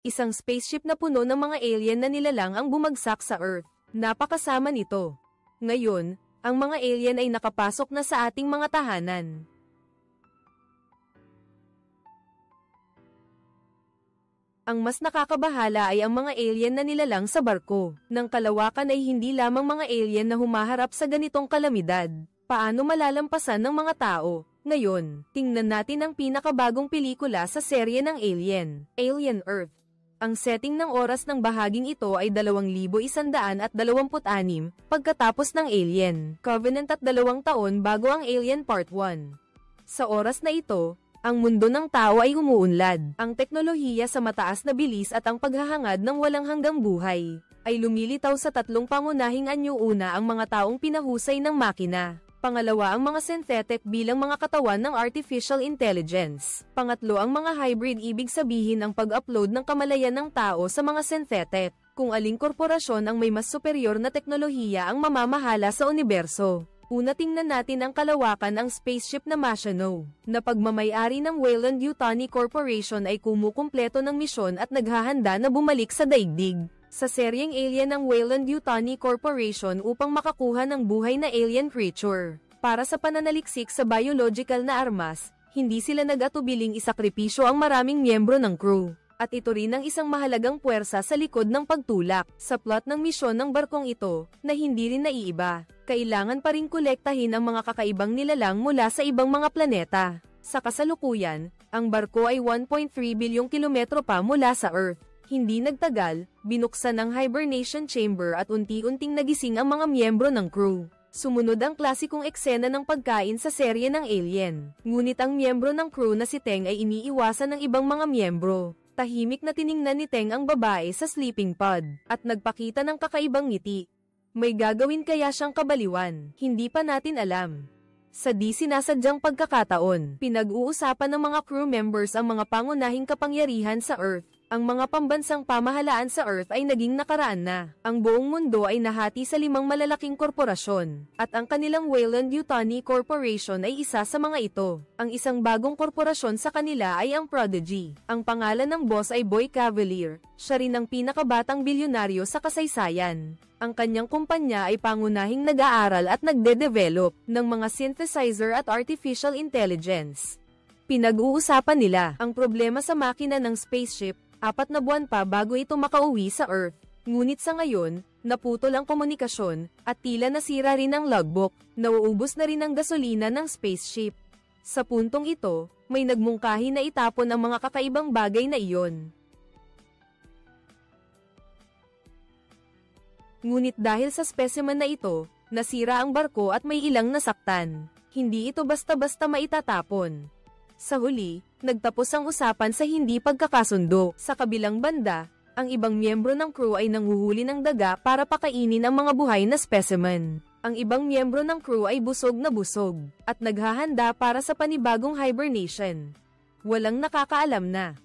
Isang spaceship na puno ng mga alien na nilalang ang bumagsak sa Earth. Napakasama nito. Ngayon, ang mga alien ay nakapasok na sa ating mga tahanan. Ang mas nakakabahala ay ang mga alien na nilalang sa barko. Nang kalawakan ay hindi lamang mga alien na humaharap sa ganitong kalamidad. Paano malalampasan ng mga tao? Ngayon, tingnan natin ang pinakabagong pelikula sa serye ng Alien, Alien Earth. Ang setting ng oras ng bahaging ito ay 2126 pagkatapos ng Alien Covenant at 2 taon bago ang Alien Part 1. Sa oras na ito, ang mundo ng tao ay umuunlad. Ang teknolohiya sa mataas na bilis at ang paghahangad ng walang hanggang buhay ay lumilitaw sa 3 pangunahing anyo. Una, ang mga taong pinahusay ng makina. Pangalawa, ang mga synthetic bilang mga katawan ng artificial intelligence. Pangatlo, ang mga hybrid, ibig sabihin ang pag-upload ng kamalayan ng tao sa mga synthetic. Kung aling korporasyon ang may mas superior na teknolohiya ang mamamahala sa universo. Una, tingnan natin ang kalawakan. Ang spaceship na Machino, na pagmamayari ng Weyland-Yutani Corporation ay kumukumpleto ng misyon at naghahanda na bumalik sa daigdig. Sa seryeng Alien ng Weyland-Yutani Corporation upang makakuha ng buhay na alien creature. Para sa pananaliksik sa biological na armas, hindi sila nag-atubiling isakripisyo ang maraming miyembro ng crew. At ito rin ang isang mahalagang puwersa sa likod ng pagtulak. Sa plot ng misyon ng barkong ito, na hindi rin naiiba, kailangan pa rin kolektahin ang mga kakaibang nilalang mula sa ibang mga planeta. Sa kasalukuyan, ang barko ay 1.3 bilyong kilometro pa mula sa Earth. Hindi nagtagal, binuksan ang hibernation chamber at unti-unting nagising ang mga miyembro ng crew. Sumunod ang klasikong eksena ng pagkain sa serye ng Alien. Ngunit ang miyembro ng crew na si Teng ay iniiwasan ng ibang mga miyembro. Tahimik na tiningnan ni Teng ang babae sa sleeping pod, at nagpakita ng kakaibang ngiti. May gagawin kaya siyang kabaliwan? Hindi pa natin alam. Sa di sinasadyang pagkakataon, pinag-uusapan ng mga crew members ang mga pangunahing kapangyarihan sa Earth. Ang mga pambansang pamahalaan sa Earth ay naging nakaraan na. Ang buong mundo ay nahati sa 5 malalaking korporasyon, at ang kanilang Weyland-Yutani Corporation ay isa sa mga ito. Ang isang bagong korporasyon sa kanila ay ang Prodigy. Ang pangalan ng boss ay Boy Cavalier. Siya rin ang pinakabatang bilyonaryo sa kasaysayan. Ang kanyang kumpanya ay pangunahing nag-aaral at nagde-develop ng mga synthesizer at artificial intelligence. Pinag-uusapan nila ang problema sa makina ng spaceship. 4 na buwan pa bago ito makauwi sa Earth. Ngunit sa ngayon, naputol ang komunikasyon, at tila nasira rin ang logbook. Nauubos na rin ang gasolina ng spaceship. Sa puntong ito, may nagmungkahi na itapon ang mga kakaibang bagay na iyon. Ngunit dahil sa specimen na ito, nasira ang barko at may ilang nasaktan. Hindi ito basta-basta maitatapon. Sa huli, nagtapos ang usapan sa hindi pagkakasundo. Sa kabilang banda, ang ibang miyembro ng crew ay nanghuhuli ng daga para pakainin ang mga buhay na specimen. Ang ibang miyembro ng crew ay busog na busog, at naghahanda para sa panibagong hibernation. Walang nakakaalam na.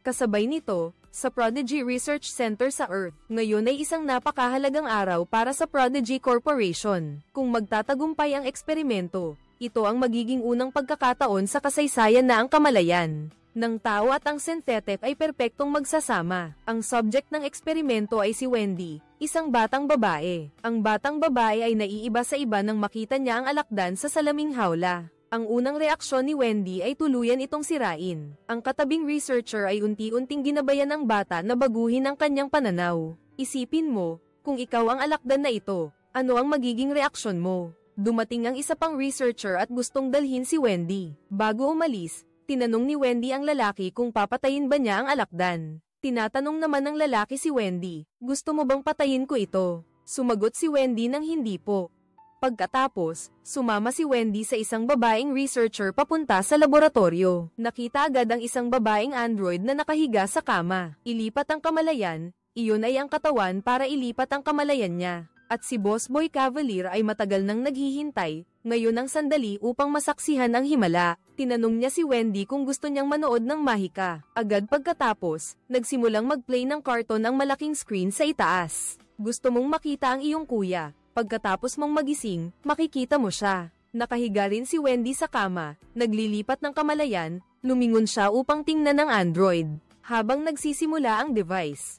Kasabay nito, sa Prodigy Research Center sa Earth, ngayon ay isang napakahalagang araw para sa Prodigy Corporation. Kung magtatagumpay ang eksperimento, ito ang magiging unang pagkakataon sa kasaysayan na ang kamalayan ng tao at ang synthetic ay perpektong magsasama. Ang subject ng eksperimento ay si Wendy, isang batang babae. Ang batang babae ay naiiba sa iba nang makita niya ang alakdan sa salaming hawla. Ang unang reaksyon ni Wendy ay tuluyan itong sirain. Ang katabing researcher ay unti-unting ginabayan ng bata na baguhin ang kanyang pananaw. Isipin mo, kung ikaw ang alakdan na ito, ano ang magiging reaksyon mo? Dumating ang isa pang researcher at gustong dalhin si Wendy. Bago umalis, tinanong ni Wendy ang lalaki kung papatayin ba niya ang alakdan. Tinatanong naman ng lalaki si Wendy, gusto mo bang patayin ko ito? Sumagot si Wendy ng hindi po. Pagkatapos, sumama si Wendy sa isang babaeng researcher papunta sa laboratorio. Nakita agad ang isang babaeng android na nakahiga sa kama. Ilipat ang kamalayan, iyon ay ang katawan para ilipat ang kamalayan niya. At si Boss Boy Cavalier ay matagal nang naghihintay, ngayon ang sandali upang masaksihan ang himala. Tinanong niya si Wendy kung gusto niyang manood ng mahika. Agad pagkatapos, nagsimulang mag-play ng karton ang malaking screen sa itaas. Gusto mong makita ang iyong kuya. Pagkatapos mong magising, makikita mo siya. Nakahiga rin si Wendy sa kama, naglilipat ng kamalayan, lumingon siya upang tingnan ng android, habang nagsisimula ang device.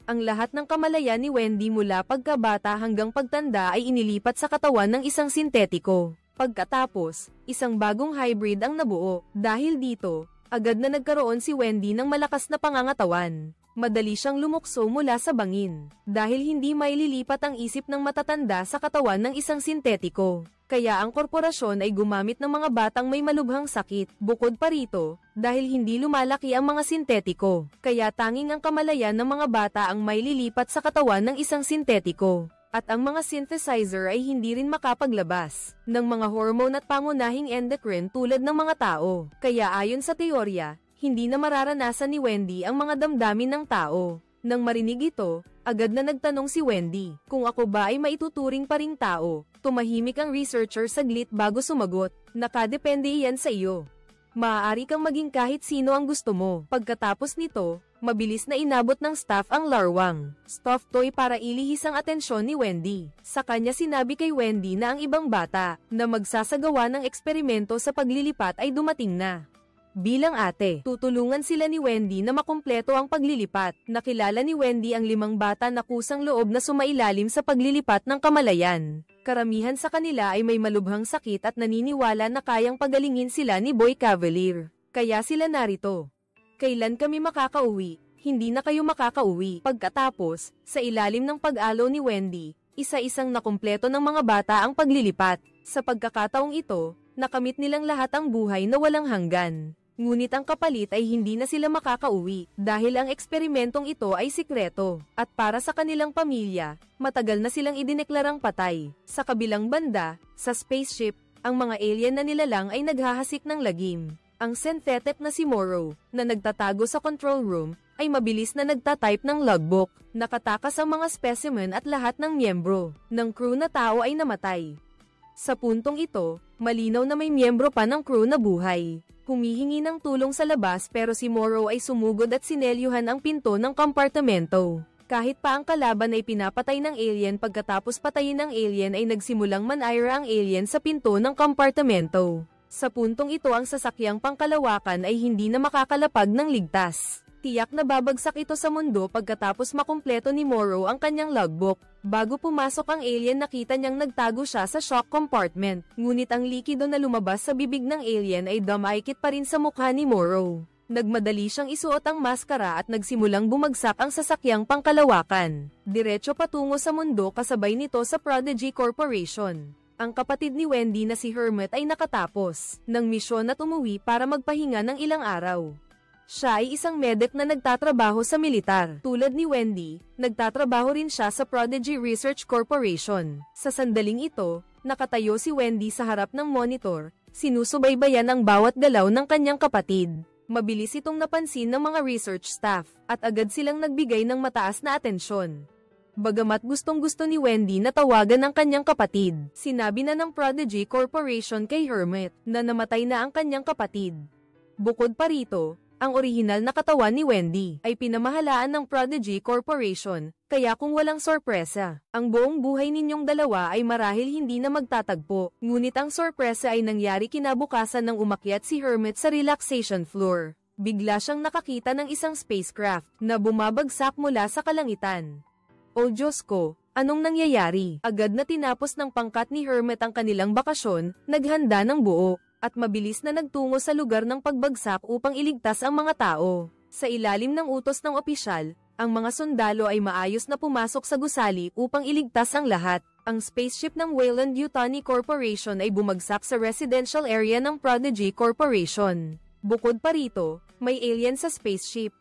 Ang lahat ng kamalayan ni Wendy mula pagkabata hanggang pagtanda ay inilipat sa katawan ng isang sintetiko. Pagkatapos, isang bagong hybrid ang nabuo. Dahil dito, agad na nagkaroon si Wendy ng malakas na pangangatawan. Madali siyang lumukso mula sa bangin, dahil hindi maililipat ang isip ng matatanda sa katawan ng isang sintetiko. Kaya ang korporasyon ay gumamit ng mga batang may malubhang sakit. Bukod pa rito, dahil hindi lumalaki ang mga sintetiko, kaya tanging ang kamalayan ng mga bata ang maililipat sa katawan ng isang sintetiko. At ang mga synthesizer ay hindi rin makapaglabas ng mga hormone at pangunahing endocrine tulad ng mga tao. Kaya ayon sa teorya, hindi na mararanasan ni Wendy ang mga damdamin ng tao. Nang marinig ito, agad na nagtanong si Wendy, kung ako ba ay maituturing pa ring tao. Tumahimik ang researcher saglit bago sumagot, nakadepende iyan sa iyo. Maaari kang maging kahit sino ang gusto mo. Pagkatapos nito, mabilis na inabot ng staff ang larwang stuffed toy para ilihis ang atensyon ni Wendy. Sa kanya sinabi kay Wendy na ang ibang bata na magsasagawa ng eksperimento sa paglilipat ay dumating na. Bilang ate, tutulungan sila ni Wendy na makumpleto ang paglilipat. Nakilala ni Wendy ang 5 bata na kusang loob na sumailalim sa paglilipat ng kamalayan. Karamihan sa kanila ay may malubhang sakit at naniniwala na kayang pagalingin sila ni Boy Cavalier. Kaya sila narito. Kailan kami makakauwi? Hindi na kayo makakauwi. Pagkatapos, sa ilalim ng pag-alo ni Wendy, isa-isang nakumpleto ng mga bata ang paglilipat. Sa pagkakataong ito, nakamit nilang lahat ang buhay na walang hanggan. Ngunit ang kapalit ay hindi na sila makakauwi dahil ang eksperimentong ito ay sikreto. At para sa kanilang pamilya, matagal na silang idineklarang patay. Sa kabilang banda, sa spaceship, ang mga alien na nilalang ay naghahasik ng lagim. Ang synthetic na si Morrow, na nagtatago sa control room, ay mabilis na nagtatype ng logbook. Nakatakas ang mga specimen at lahat ng miyembro ng crew na tao ay namatay. Sa puntong ito, malinaw na may miyembro pa ng crew na buhay. Humihingi ng tulong sa labas pero si Morrow ay sumugod at sinelyuhan ang pinto ng kompartamento. Kahit pa ang kalaban ay pinapatay ng alien pagkatapos patayin ng alien ay nagsimulang manira ang alien sa pinto ng kompartamento. Sa puntong ito ang sasakyang pangkalawakan ay hindi na makakalapag ng ligtas. Tiyak na babagsak ito sa mundo pagkatapos makumpleto ni Morrow ang kanyang logbook. Bago pumasok ang alien nakita niyang nagtago siya sa shock compartment. Ngunit ang likido na lumabas sa bibig ng alien ay dumaikit pa rin sa mukha ni Morrow. Nagmadali siyang isuot ang maskara at nagsimulang bumagsak ang sasakyang pangkalawakan. Diretso patungo sa mundo kasabay nito sa Prodigy Corporation. Ang kapatid ni Wendy na si Hermit ay nakatapos ng misyon at umuwi para magpahinga ng ilang araw. Siya ay isang medic na nagtatrabaho sa militar. Tulad ni Wendy, nagtatrabaho rin siya sa Prodigy Research Corporation. Sa sandaling ito, nakatayo si Wendy sa harap ng monitor, sinusubaybayan ang bawat galaw ng kanyang kapatid. Mabilis itong napansin ng mga research staff, at agad silang nagbigay ng mataas na atensyon. Bagamat gustong-gusto ni Wendy na tawagan ang kanyang kapatid, sinabi na ng Prodigy Corporation kay Hermit na namatay na ang kanyang kapatid. Bukod pa rito, ang orihinal na katawan ni Wendy ay pinamahalaan ng Prodigy Corporation, kaya kung walang sorpresa, ang buong buhay ninyong dalawa ay marahil hindi na magtatagpo. Ngunit ang sorpresa ay nangyari kinabukasan nang umakyat si Hermit sa relaxation floor. Bigla siyang nakakita ng isang spacecraft na bumabagsak mula sa kalangitan. O Diyos ko, anong nangyayari? Agad na tinapos ng pangkat ni Hermit ang kanilang bakasyon, naghanda ng buo, at mabilis na nagtungo sa lugar ng pagbagsak upang iligtas ang mga tao. Sa ilalim ng utos ng opisyal, ang mga sundalo ay maayos na pumasok sa gusali upang iligtas ang lahat. Ang spaceship ng Weyland-Yutani Corporation ay bumagsak sa residential area ng Prodigy Corporation. Bukod pa rito, may alien sa spaceship.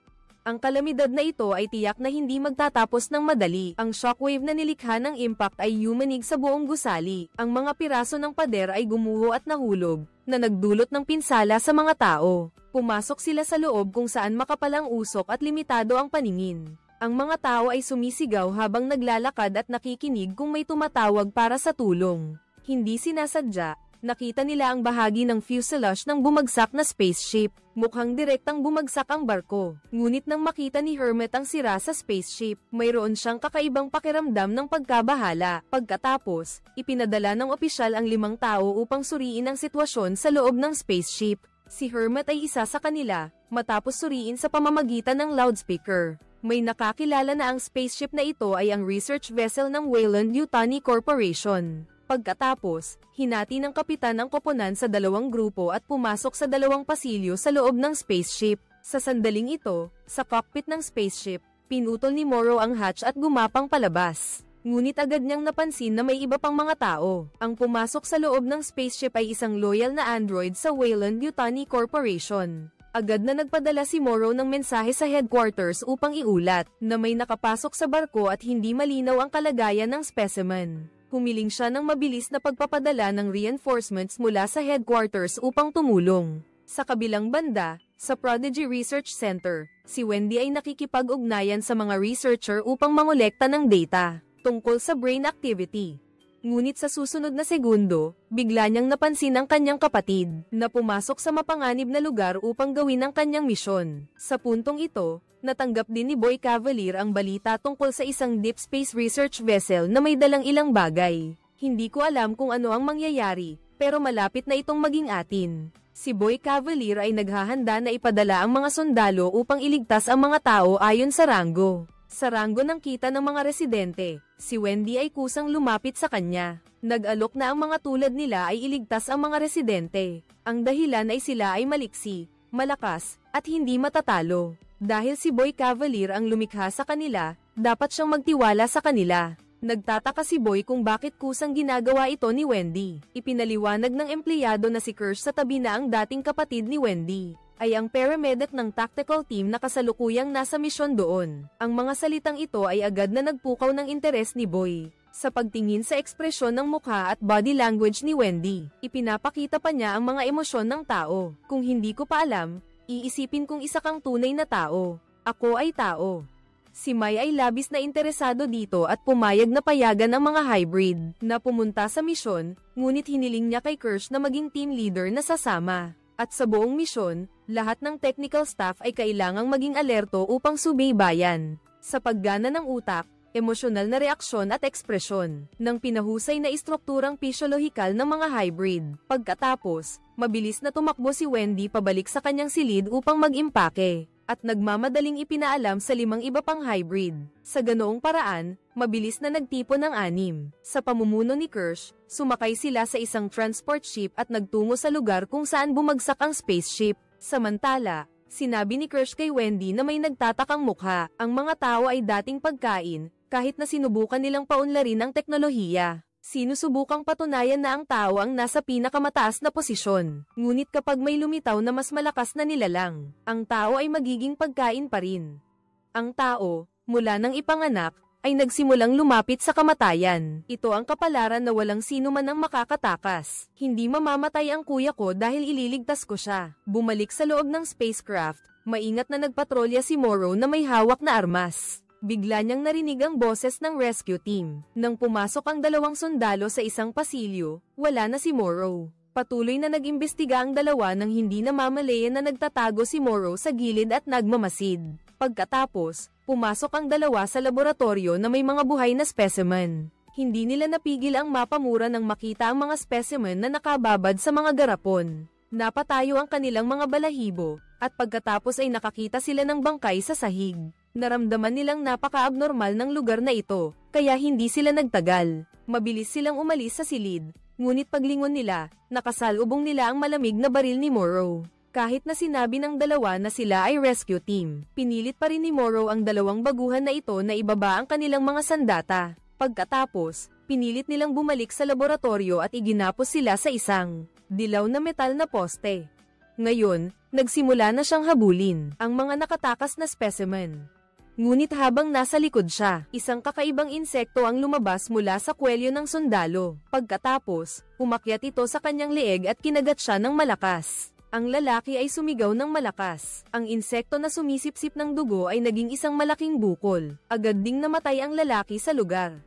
Ang kalamidad na ito ay tiyak na hindi magtatapos ng madali. Ang shockwave na nilikha ng impact ay yumanig sa buong gusali. Ang mga piraso ng pader ay gumuho at nahulog, na nagdulot ng pinsala sa mga tao. Pumasok sila sa loob kung saan makapalang usok at limitado ang paningin. Ang mga tao ay sumisigaw habang naglalakad at nakikinig kung may tumatawag para sa tulong. Hindi sinasadya, nakita nila ang bahagi ng fuselage ng bumagsak na spaceship. Mukhang direktang bumagsak ang barko. Ngunit nang makita ni Hermit ang sira sa spaceship, mayroon siyang kakaibang pakiramdam ng pagkabahala. Pagkatapos, ipinadala ng opisyal ang 5 tao upang suriin ang sitwasyon sa loob ng spaceship. Si Hermit ay isa sa kanila, matapos suriin sa pamamagitan ng loudspeaker. May nakakilala na ang spaceship na ito ay ang research vessel ng Weyland-Yutani Corporation. Pagkatapos, hinati ng kapitan ang koponan sa 2 grupo at pumasok sa 2 pasilyo sa loob ng spaceship. Sa sandaling ito, sa cockpit ng spaceship, pinutol ni Morrow ang hatch at gumapang palabas. Ngunit agad niyang napansin na may iba pang mga tao. Ang pumasok sa loob ng spaceship ay isang loyal na android sa Weyland-Yutani Corporation. Agad na nagpadala si Morrow ng mensahe sa headquarters upang iulat na may nakapasok sa barko at hindi malinaw ang kalagayan ng specimen. Humiling siya ng mabilis na pagpapadala ng reinforcements mula sa headquarters upang tumulong. Sa kabilang banda, sa Prodigy Research Center, si Wendy ay nakikipag-ugnayan sa mga researcher upang mangolekta ng data tungkol sa brain activity. Ngunit sa susunod na segundo, bigla niyang napansin ang kanyang kapatid na pumasok sa mapanganib na lugar upang gawin ang kanyang misyon. Sa puntong ito, natanggap din ni Boy Cavalier ang balita tungkol sa isang deep space research vessel na may dalang ilang bagay. Hindi ko alam kung ano ang mangyayari, pero malapit na itong maging atin. Si Boy Cavalier ay naghahanda na ipadala ang mga sundalo upang iligtas ang mga tao ayon sa ranggo. Sa ranggo ng kita ng mga residente, si Wendy ay kusang lumapit sa kanya. Nag-alok na ang mga tulad nila ay iligtas ang mga residente. Ang dahilan ay sila ay maliksi, malakas, at hindi matatalo. Dahil si Boy Cavalier ang lumikha sa kanila, dapat siyang magtiwala sa kanila. Nagtataka si Boy kung bakit kusang ginagawa ito ni Wendy. Ipinaliwanag ng empleyado na si Kirsch sa tabi na ang dating kapatid ni Wendy ay ang paramedic ng tactical team na kasalukuyang nasa misyon doon. Ang mga salitang ito ay agad na nagpukaw ng interes ni Boy. Sa pagtingin sa ekspresyon ng mukha at body language ni Wendy, ipinapakita pa niya ang mga emosyon ng tao. Kung hindi ko pa alam, iisipin kong isa kang tunay na tao. Ako ay tao. Si Mai ay labis na interesado dito at pumayag na payagan ang mga hybrid na pumunta sa misyon, ngunit hiniling niya kay Kirsch na maging team leader na sasama. At sa buong misyon, lahat ng technical staff ay kailangang maging alerto upang subaybayan. Sa paggana ng utak, emosyonal na reaksyon at ekspresyon ng pinahusay na istrukturang pisyolohikal ng mga hybrid. Pagkatapos, mabilis na tumakbo si Wendy pabalik sa kanyang silid upang mag-impake, at nagmamadaling ipinaalam sa 5 iba pang hybrid. Sa ganoong paraan, mabilis na nagtipon ng 6. Sa pamumuno ni Kirsch, sumakay sila sa isang transport ship at nagtungo sa lugar kung saan bumagsak ang spaceship. Samantala, sinabi ni Kirsch kay Wendy na may nagtatakang mukha. Ang mga tao ay dating pagkain, kahit na sinubukan nilang paunlarin ang teknolohiya. Sinusubukang patunayan na ang tao ang nasa pinakamataas na posisyon. Ngunit kapag may lumitaw na mas malakas na nilalang, ang tao ay magiging pagkain pa rin. Ang tao, mula nang ipanganak, ay nagsimulang lumapit sa kamatayan. Ito ang kapalaran na walang sino man ang makakatakas. Hindi mamamatay ang kuya ko dahil ililigtas ko siya. Bumalik sa loob ng spacecraft, maingat na nagpatrolya si Morrow na may hawak na armas. Bigla niyang narinig ang boses ng rescue team. Nang pumasok ang 2 sundalo sa isang pasilyo, wala na si Morrow. Patuloy na nag-imbestiga ang dalawa nang hindi namamalayan na nagtatago si Morrow sa gilid at nagmamasid. Pagkatapos, pumasok ang 2 sa laboratorio na may mga buhay na specimen. Hindi nila napigil ang mapamura nang makita ang mga specimen na nakababad sa mga garapon. Napatayo ang kanilang mga balahibo, at pagkatapos ay nakakita sila ng bangkay sa sahig. Naramdaman nilang napaka-abnormal ng lugar na ito, kaya hindi sila nagtagal. Mabilis silang umalis sa silid, ngunit paglingon nila, nakasalubong nila ang malamig na baril ni Morrow. Kahit na sinabi ng dalawa na sila ay rescue team, pinilit pa rin ni Morrow ang 2 baguhan na ito na ibaba ang kanilang mga sandata. Pagkatapos, pinilit nilang bumalik sa laboratorio at iginapos sila sa isang dilaw na metal na poste. Ngayon, nagsimula na siyang habulin ang mga nakatakas na specimen. Ngunit habang nasa likod siya, isang kakaibang insekto ang lumabas mula sa kwelyo ng sundalo. Pagkatapos, umakyat ito sa kanyang leeg at kinagat siya ng malakas. Ang lalaki ay sumigaw ng malakas. Ang insekto na sumisipsip ng dugo ay naging isang malaking bukol. Agad ding namatay ang lalaki sa lugar.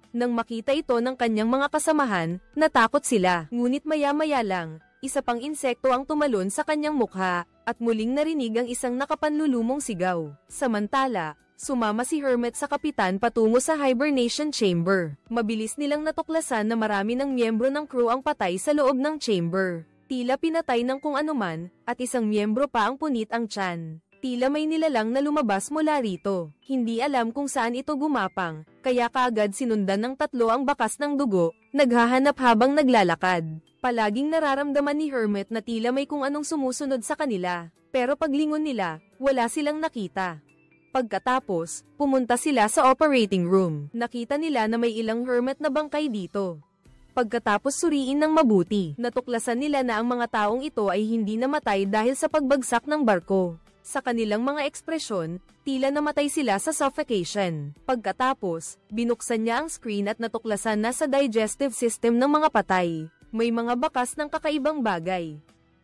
Nang makita ito ng kanyang mga kasamahan, natakot sila. Ngunit maya-maya lang, isa pang insekto ang tumalon sa kanyang mukha, at muling narinig ang isang nakapanlulumong sigaw. Samantala, sumama si Hermit sa kapitan patungo sa hibernation chamber. Mabilis nilang natuklasan na marami ng miyembro ng crew ang patay sa loob ng chamber. Tila pinatay ng kung anuman, at isang miyembro pa ang punit ang tiyan. Tila may nilalang na lumabas mula rito. Hindi alam kung saan ito gumapang, kaya kaagad sinundan ng tatlo ang bakas ng dugo, naghahanap habang naglalakad. Palaging nararamdaman ni Hermit na tila may kung anong sumusunod sa kanila, pero paglingon nila, wala silang nakita. Pagkatapos, pumunta sila sa operating room. Nakita nila na may ilang Hermit na bangkay dito. Pagkatapos suriin ng mabuti, natuklasan nila na ang mga taong ito ay hindi namatay dahil sa pagbagsak ng barko. Sa kanilang mga ekspresyon, tila namatay sila sa suffocation. Pagkatapos, binuksan niya ang screen at natuklasan na sa digestive system ng mga patay, may mga bakas ng kakaibang bagay.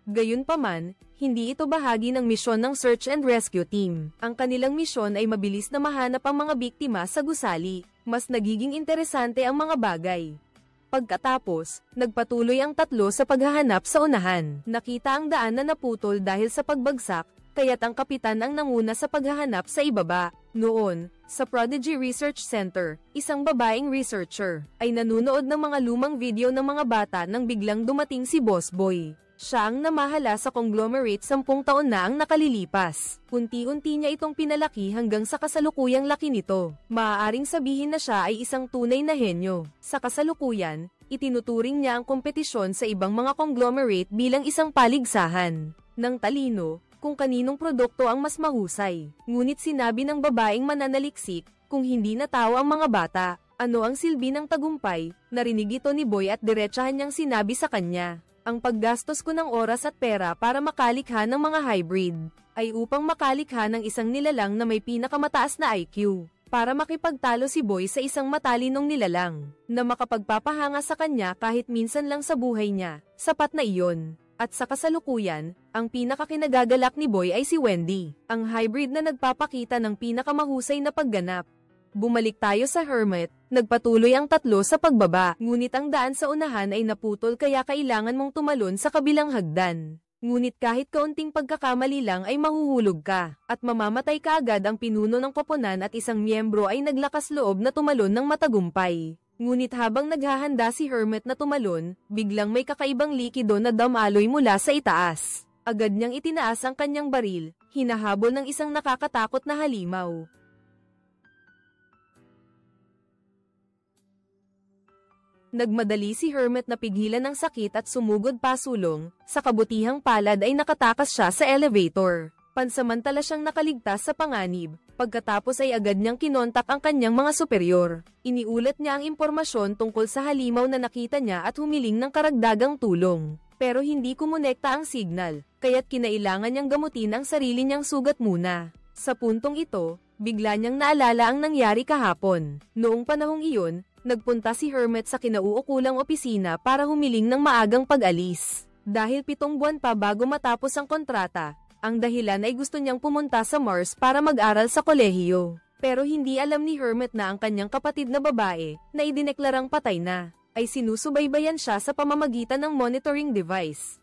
Gayunpaman, hindi ito bahagi ng misyon ng search and rescue team. Ang kanilang misyon ay mabilis na mahanap ang mga biktima sa gusali. Mas nagiging interesante ang mga bagay. Pagkatapos, nagpatuloy ang tatlo sa paghahanap sa unahan. Nakita ang daan na naputol dahil sa pagbagsak, kaya't ang kapitan ang nanguna sa paghahanap sa ibaba. Noon, sa Prodigy Research Center, isang babaeng researcher ay nanunood ng mga lumang video ng mga bata nang biglang dumating si Boss Boy. Siya ang namahala sa conglomerate 10 taon na ang nakalilipas. Unti-unti niya itong pinalaki hanggang sa kasalukuyang laki nito. Maaaring sabihin na siya ay isang tunay na henyo. Sa kasalukuyan, itinuturing niya ang kompetisyon sa ibang mga conglomerate bilang isang paligsahan ng talino, kung kaninong produkto ang mas mahusay. Ngunit sinabi ng babaeng mananaliksik, kung hindi natawa ang mga bata, ano ang silbi ng tagumpay? Narinig ito ni Boy at diretsahan niyang sinabi sa kanya, ang paggastos ko ng oras at pera para makalikha ng mga hybrid, ay upang makalikha ng isang nilalang na may pinakamataas na IQ, para makipagtalo si Boy sa isang matalinong nilalang, na makapagpapahanga sa kanya kahit minsan lang sa buhay niya. Sapat na iyon. At sa kasalukuyan, ang pinakakinagagalak ni Boy ay si Wendy, ang hybrid na nagpapakita ng pinakamahusay na pagganap. Bumalik tayo sa Hermit, nagpatuloy ang tatlo sa pagbaba, ngunit ang daan sa unahan ay naputol kaya kailangan mong tumalon sa kabilang hagdan. Ngunit kahit kaunting pagkakamali lang ay mahuhulog ka, at mamamatay ka agad. Ang pinuno ng koponan at isang miyembro ay naglakas loob na tumalon ng matagumpay. Ngunit habang naghahanda si Hermit na tumalon, biglang may kakaibang likido na damaloy mula sa itaas. Agad niyang itinaas ang kanyang baril, hinahabol ng isang nakakatakot na halimaw. Nagmadali si Hermit na pigilan ng sakit at sumugod pasulong, sa kabutihang palad ay nakatakas siya sa elevator. Pansamantala siyang nakaligtas sa panganib, pagkatapos ay agad niyang kinontak ang kanyang mga superior. Iniulat niya ang impormasyon tungkol sa halimaw na nakita niya at humiling ng karagdagang tulong. Pero hindi kumonekta ang signal, kaya't kinailangan niyang gamutin ang sarili niyang sugat muna. Sa puntong ito, bigla niyang naalala ang nangyari kahapon. Noong panahong iyon, nagpunta si Hermit sa kinauukulang opisina para humiling ng maagang pag-alis. Dahil 7 buwan pa bago matapos ang kontrata, ang dahilan ay gusto niyang pumunta sa Mars para mag-aral sa kolehiyo. Pero hindi alam ni Hermit na ang kanyang kapatid na babae, na idineklarang patay na, ay sinusubaybayan siya sa pamamagitan ng monitoring device.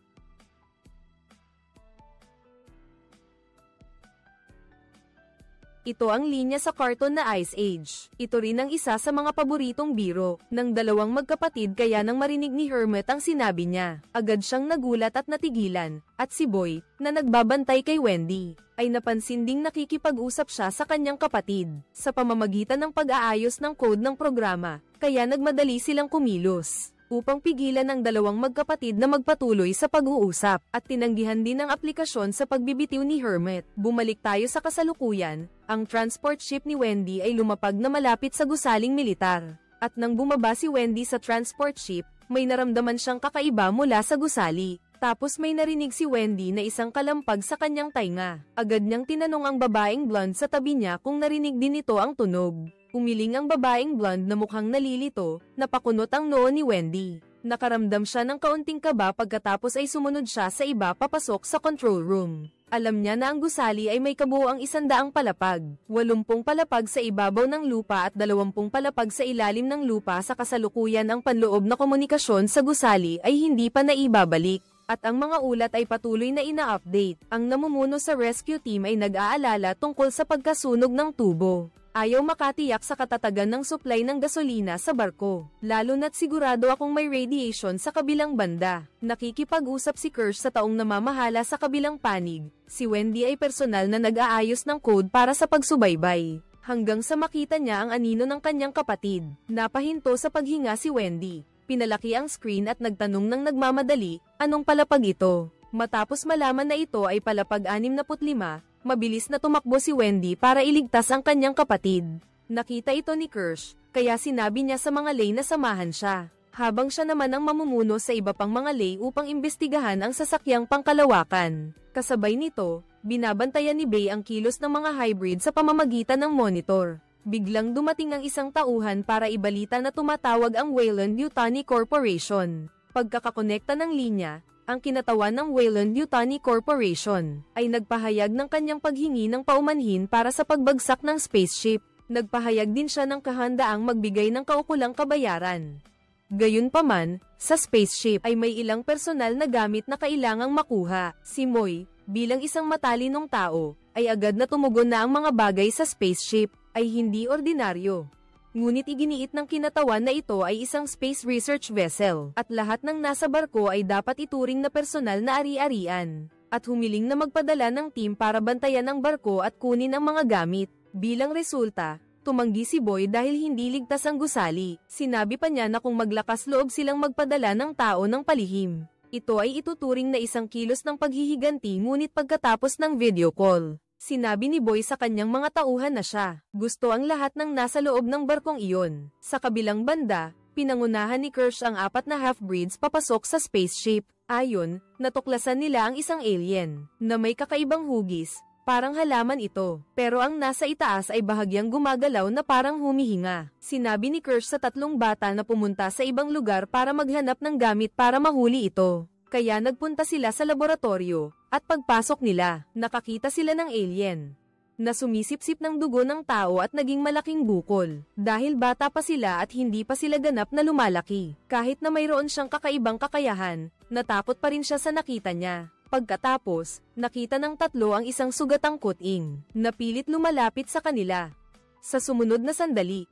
Ito ang linya sa karton na Ice Age. Ito rin ang isa sa mga paboritong biro ng dalawang magkapatid, kaya nang marinig ni Hermit ang sinabi niya, agad siyang nagulat at natigilan, at si Boy, na nagbabantay kay Wendy, ay napansin ding nakikipag-usap siya sa kanyang kapatid, sa pamamagitan ng pag-aayos ng code ng programa, kaya nagmadali silang kumilos upang pigilan ang dalawang magkapatid na magpatuloy sa pag-uusap, at tinanggihan din ang aplikasyon sa pagbibitiw ni Hermit. Bumalik tayo sa kasalukuyan, ang transport ship ni Wendy ay lumapag na malapit sa gusaling militar, at nang bumaba si Wendy sa transport ship, may naramdaman siyang kakaiba mula sa gusali. Tapos may narinig si Wendy na isang kalampag sa kanyang tainga. Agad niyang tinanong ang babaeng blonde sa tabi niya kung narinig din ito ang tunog. Umiling ang babaeng blonde na mukhang nalilito, napakunot ang noo ni Wendy. Nakaramdam siya ng kaunting kaba pagkatapos ay sumunod siya sa iba papasok sa control room. Alam niya na ang gusali ay may kabuuang 100 palapag, 80 palapag sa ibabaw ng lupa at 20 palapag sa ilalim ng lupa. Sa kasalukuyan ang panloob na komunikasyon sa gusali ay hindi pa naibabalik, at ang mga ulat ay patuloy na ina-update. Ang namumuno sa rescue team ay nag-aalala tungkol sa pagkasunog ng tubo. Ayaw makatiyak sa katatagan ng supply ng gasolina sa barko, lalo na't sigurado akong may radiation sa kabilang banda. Nakikipag-usap si Kirsch sa taong namamahala sa kabilang panig. Si Wendy ay personal na nag-aayos ng code para sa pagsubaybay, hanggang sa makita niya ang anino ng kanyang kapatid. Napahinto sa paghinga si Wendy. Pinalaki ang screen at nagtanong ng nagmamadali, anong palapag ito? Matapos malaman na ito ay palapag 65, mabilis na tumakbo si Wendy para iligtas ang kanyang kapatid. Nakita ito ni Kirsch, kaya sinabi niya sa mga lay na samahan siya, habang siya naman ang mamumuno sa iba pang mga lay upang imbestigahan ang sasakyang pangkalawakan. Kasabay nito, binabantayan ni Bay ang kilos ng mga hybrid sa pamamagitan ng monitor. Biglang dumating ang isang tauhan para ibalita na tumatawag ang Weyland-Yutani Corporation. Pagkakakonekta ng linya, ang kinatawan ng Weyland-Yutani Corporation ay nagpahayag ng kanyang paghingi ng paumanhin para sa pagbagsak ng spaceship. Nagpahayag din siya ng kahandaang magbigay ng kaukulang kabayaran. Gayunpaman, sa spaceship ay may ilang personal na gamit na kailangang makuha. Si Moy, bilang isang matalinong tao, ay agad na tumugon na ang mga bagay sa spaceship ay hindi ordinaryo. Ngunit iginiit ng kinatawan na ito ay isang space research vessel, at lahat ng nasa barko ay dapat ituring na personal na ari-arian, at humiling na magpadala ng team para bantayan ang barko at kunin ang mga gamit. Bilang resulta, tumanggi si Boy dahil hindi ligtas ang gusali. Sinabi pa niya na kung maglakas loob silang magpadala ng tao ng palihim, ito ay ituturing na isang kilos ng paghihiganti. Ngunit pagkatapos ng video call, sinabi ni Boy sa kanyang mga tauhan na siya gusto ang lahat ng nasa loob ng barkong iyon. Sa kabilang banda, pinangunahan ni Kirsch ang 4 na half-breeds papasok sa spaceship. Ayon, natuklasan nila ang isang alien na may kakaibang hugis, parang halaman ito, pero ang nasa itaas ay bahagyang gumagalaw na parang humihinga. Sinabi ni Kirsch sa 3 bata na pumunta sa ibang lugar para maghanap ng gamit para mahuli ito. Kaya nagpunta sila sa laboratorio, at pagpasok nila, nakakita sila ng alien na sumisip-sip ng dugo ng tao at naging malaking bukol. Dahil bata pa sila at hindi pa sila ganap na lumalaki, kahit na mayroon siyang kakaibang kakayahan, natakot pa rin siya sa nakita niya. Pagkatapos, nakita ng 3 ang isang sugatang kuting, na pilit lumalapit sa kanila. Sa sumunod na sandali,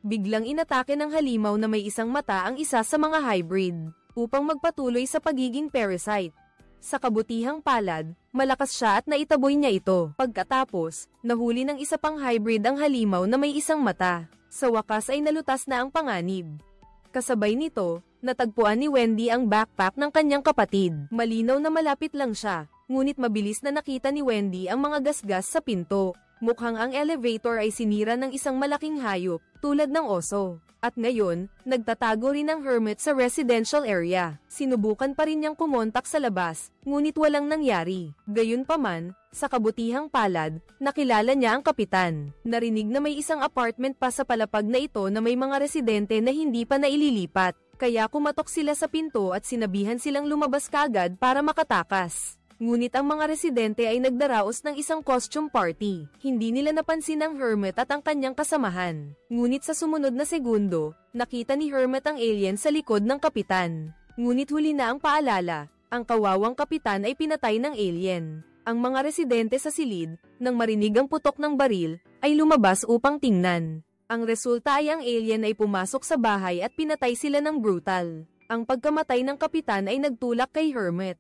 biglang inatake ng halimaw na may isang mata ang isa sa mga hybrid, upang magpatuloy sa pagiging parasite. Sa kabutihang palad, malakas siya at naitaboy niya ito. Pagkatapos, nahuli ng isa pang hybrid ang halimaw na may isang mata. Sa wakas ay nalutas na ang panganib. Kasabay nito, natagpuan ni Wendy ang backpack ng kanyang kapatid. Malinaw na malapit lang siya, ngunit mabilis na nakita ni Wendy ang mga gasgas sa pinto. Mukhang ang elevator ay sinira ng isang malaking hayop, tulad ng oso. At ngayon, nagtatago rin ang hermit sa residential area. Sinubukan pa rin niyang kumontak sa labas, ngunit walang nangyari. Gayunpaman, sa kabutihang palad, nakilala niya ang kapitan. Narinig na may isang apartment pa sa palapag na ito na may mga residente na hindi pa naililipat. Kaya kumatok sila sa pinto at sinabihan silang lumabas kaagad para makatakas. Ngunit ang mga residente ay nagdaraos ng isang costume party. Hindi nila napansin ang hermit at ang kanyang kasamahan. Ngunit sa sumunod na segundo, nakita ni hermit ang alien sa likod ng kapitan. Ngunit huli na ang paalala, ang kawawang kapitan ay pinatay ng alien. Ang mga residente sa silid, nang marinig ang putok ng baril, ay lumabas upang tingnan. Ang resulta ay ang alien ay pumasok sa bahay at pinatay sila ng brutal. Ang pagkamatay ng kapitan ay nagtulak kay hermit.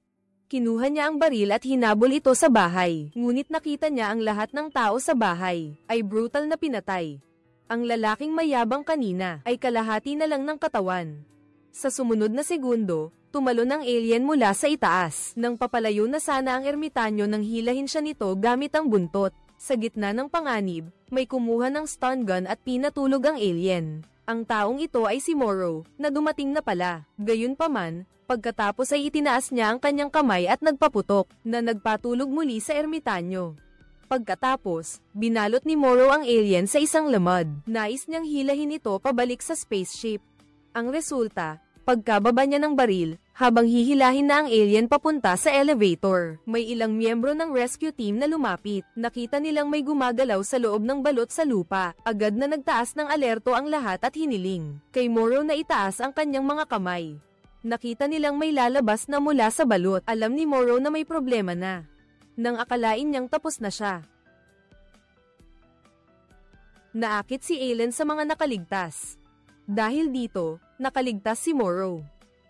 Kinuha niya ang baril at hinabol ito sa bahay. Ngunit nakita niya ang lahat ng tao sa bahay ay brutal na pinatay. Ang lalaking mayabang kanina ay kalahati na lang ng katawan. Sa sumunod na segundo, tumalon ang alien mula sa itaas. Nang papalayo na sana ang ermitanyo nang hilahin siya nito gamit ang buntot. Sa gitna ng panganib, may kumuha ng stun gun at pinatulog ang alien. Ang taong ito ay si Morrow, na dumating na pala. Gayunpaman, pagkatapos ay itinaas niya ang kanyang kamay at nagpaputok, na nagpatulog muli sa ermitanyo. Pagkatapos, binalot ni Morrow ang alien sa isang lamad. Nais niyang hilahin ito pabalik sa spaceship. Ang resulta, Pagkababa niya ng baril, habang hihilahin na ang alien papunta sa elevator, may ilang miyembro ng rescue team na lumapit. Nakita nilang may gumagalaw sa loob ng balot sa lupa. Agad na nagtaas ng alerto ang lahat at hiniling kay Morrow na itaas ang kanyang mga kamay. Nakita nilang may lalabas na mula sa balot. Alam ni Morrow na may problema na. Nang akalain niyang tapos na siya, naakit si Alan sa mga nakaligtas. Dahil dito, nakaligtas si Morrow.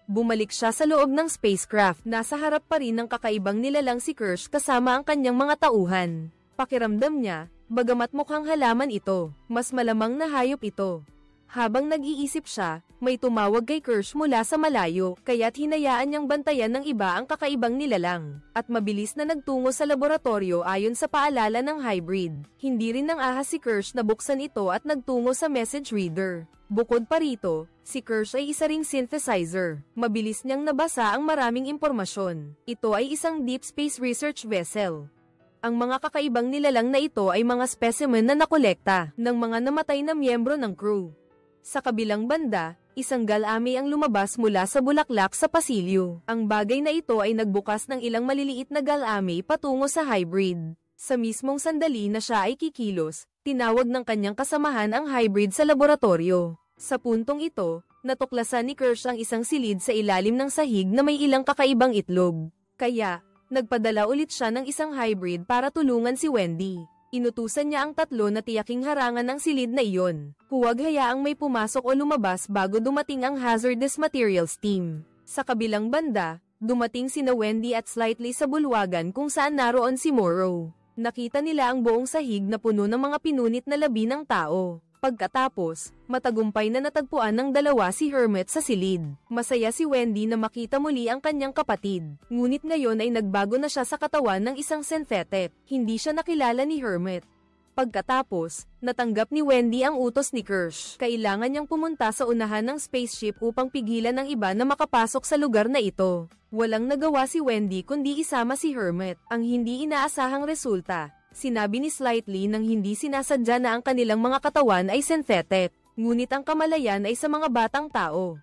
Bumalik siya sa loob ng spacecraft. Nasa harap pa rin ng kakaibang nilalang si Kirsch kasama ang kanyang mga tauhan. Pakiramdam niya, bagamat mukhang halaman ito, mas malamang na hayop ito. Habang nag-iisip siya, may tumawag kay Kirsch mula sa malayo, kaya't hinayaan niyang bantayan ng iba ang kakaibang nilalang. At mabilis na nagtungo sa laboratorio ayon sa paalala ng hybrid. Hindi rin nang ahas si Kirsch na buksan ito at nagtungo sa message reader. Bukod pa rito, si Kirsch ay isa ring synthesizer. Mabilis niyang nabasa ang maraming impormasyon. Ito ay isang deep space research vessel. Ang mga kakaibang nilalang na ito ay mga specimen na nakolekta ng mga namatay na miyembro ng crew. Sa kabilang banda, isang galami ang lumabas mula sa bulaklak sa pasilyo. Ang bagay na ito ay nagbukas ng ilang maliliit na galami patungo sa hybrid. Sa mismong sandali na siya ay kikilos, tinawag ng kanyang kasamahan ang hybrid sa laboratorio. Sa puntong ito, natuklasan ni Kirsch ang isang silid sa ilalim ng sahig na may ilang kakaibang itlog. Kaya, nagpadala ulit siya ng isang hybrid para tulungan si Wendy. Inutusan niya ang tatlo na tiyaking harangan ng silid na iyon. Huwag hayaang may pumasok o lumabas bago dumating ang hazardous materials team. Sa kabilang banda, dumating sina Wendy at Slightly sa bulwagan kung saan naroon si Morrow. Nakita nila ang buong sahig na puno ng mga pinunit na labi ng tao. Pagkatapos, matagumpay na natagpuan ng dalawa si Hermit sa silid. Masaya si Wendy na makita muli ang kanyang kapatid. Ngunit ngayon ay nagbago na siya sa katawan ng isang synthetic. Hindi siya nakilala ni Hermit. Pagkatapos, natanggap ni Wendy ang utos ni Kirsch. Kailangan niyang pumunta sa unahan ng spaceship upang pigilan ang iba na makapasok sa lugar na ito. Walang nagawa si Wendy kundi isama si Hermit. Ang hindi inaasahang resulta. Sinabi ni Slightly nang hindi sinasadya na ang kanilang mga katawan ay synthetic, ngunit ang kamalayan ay sa mga batang tao.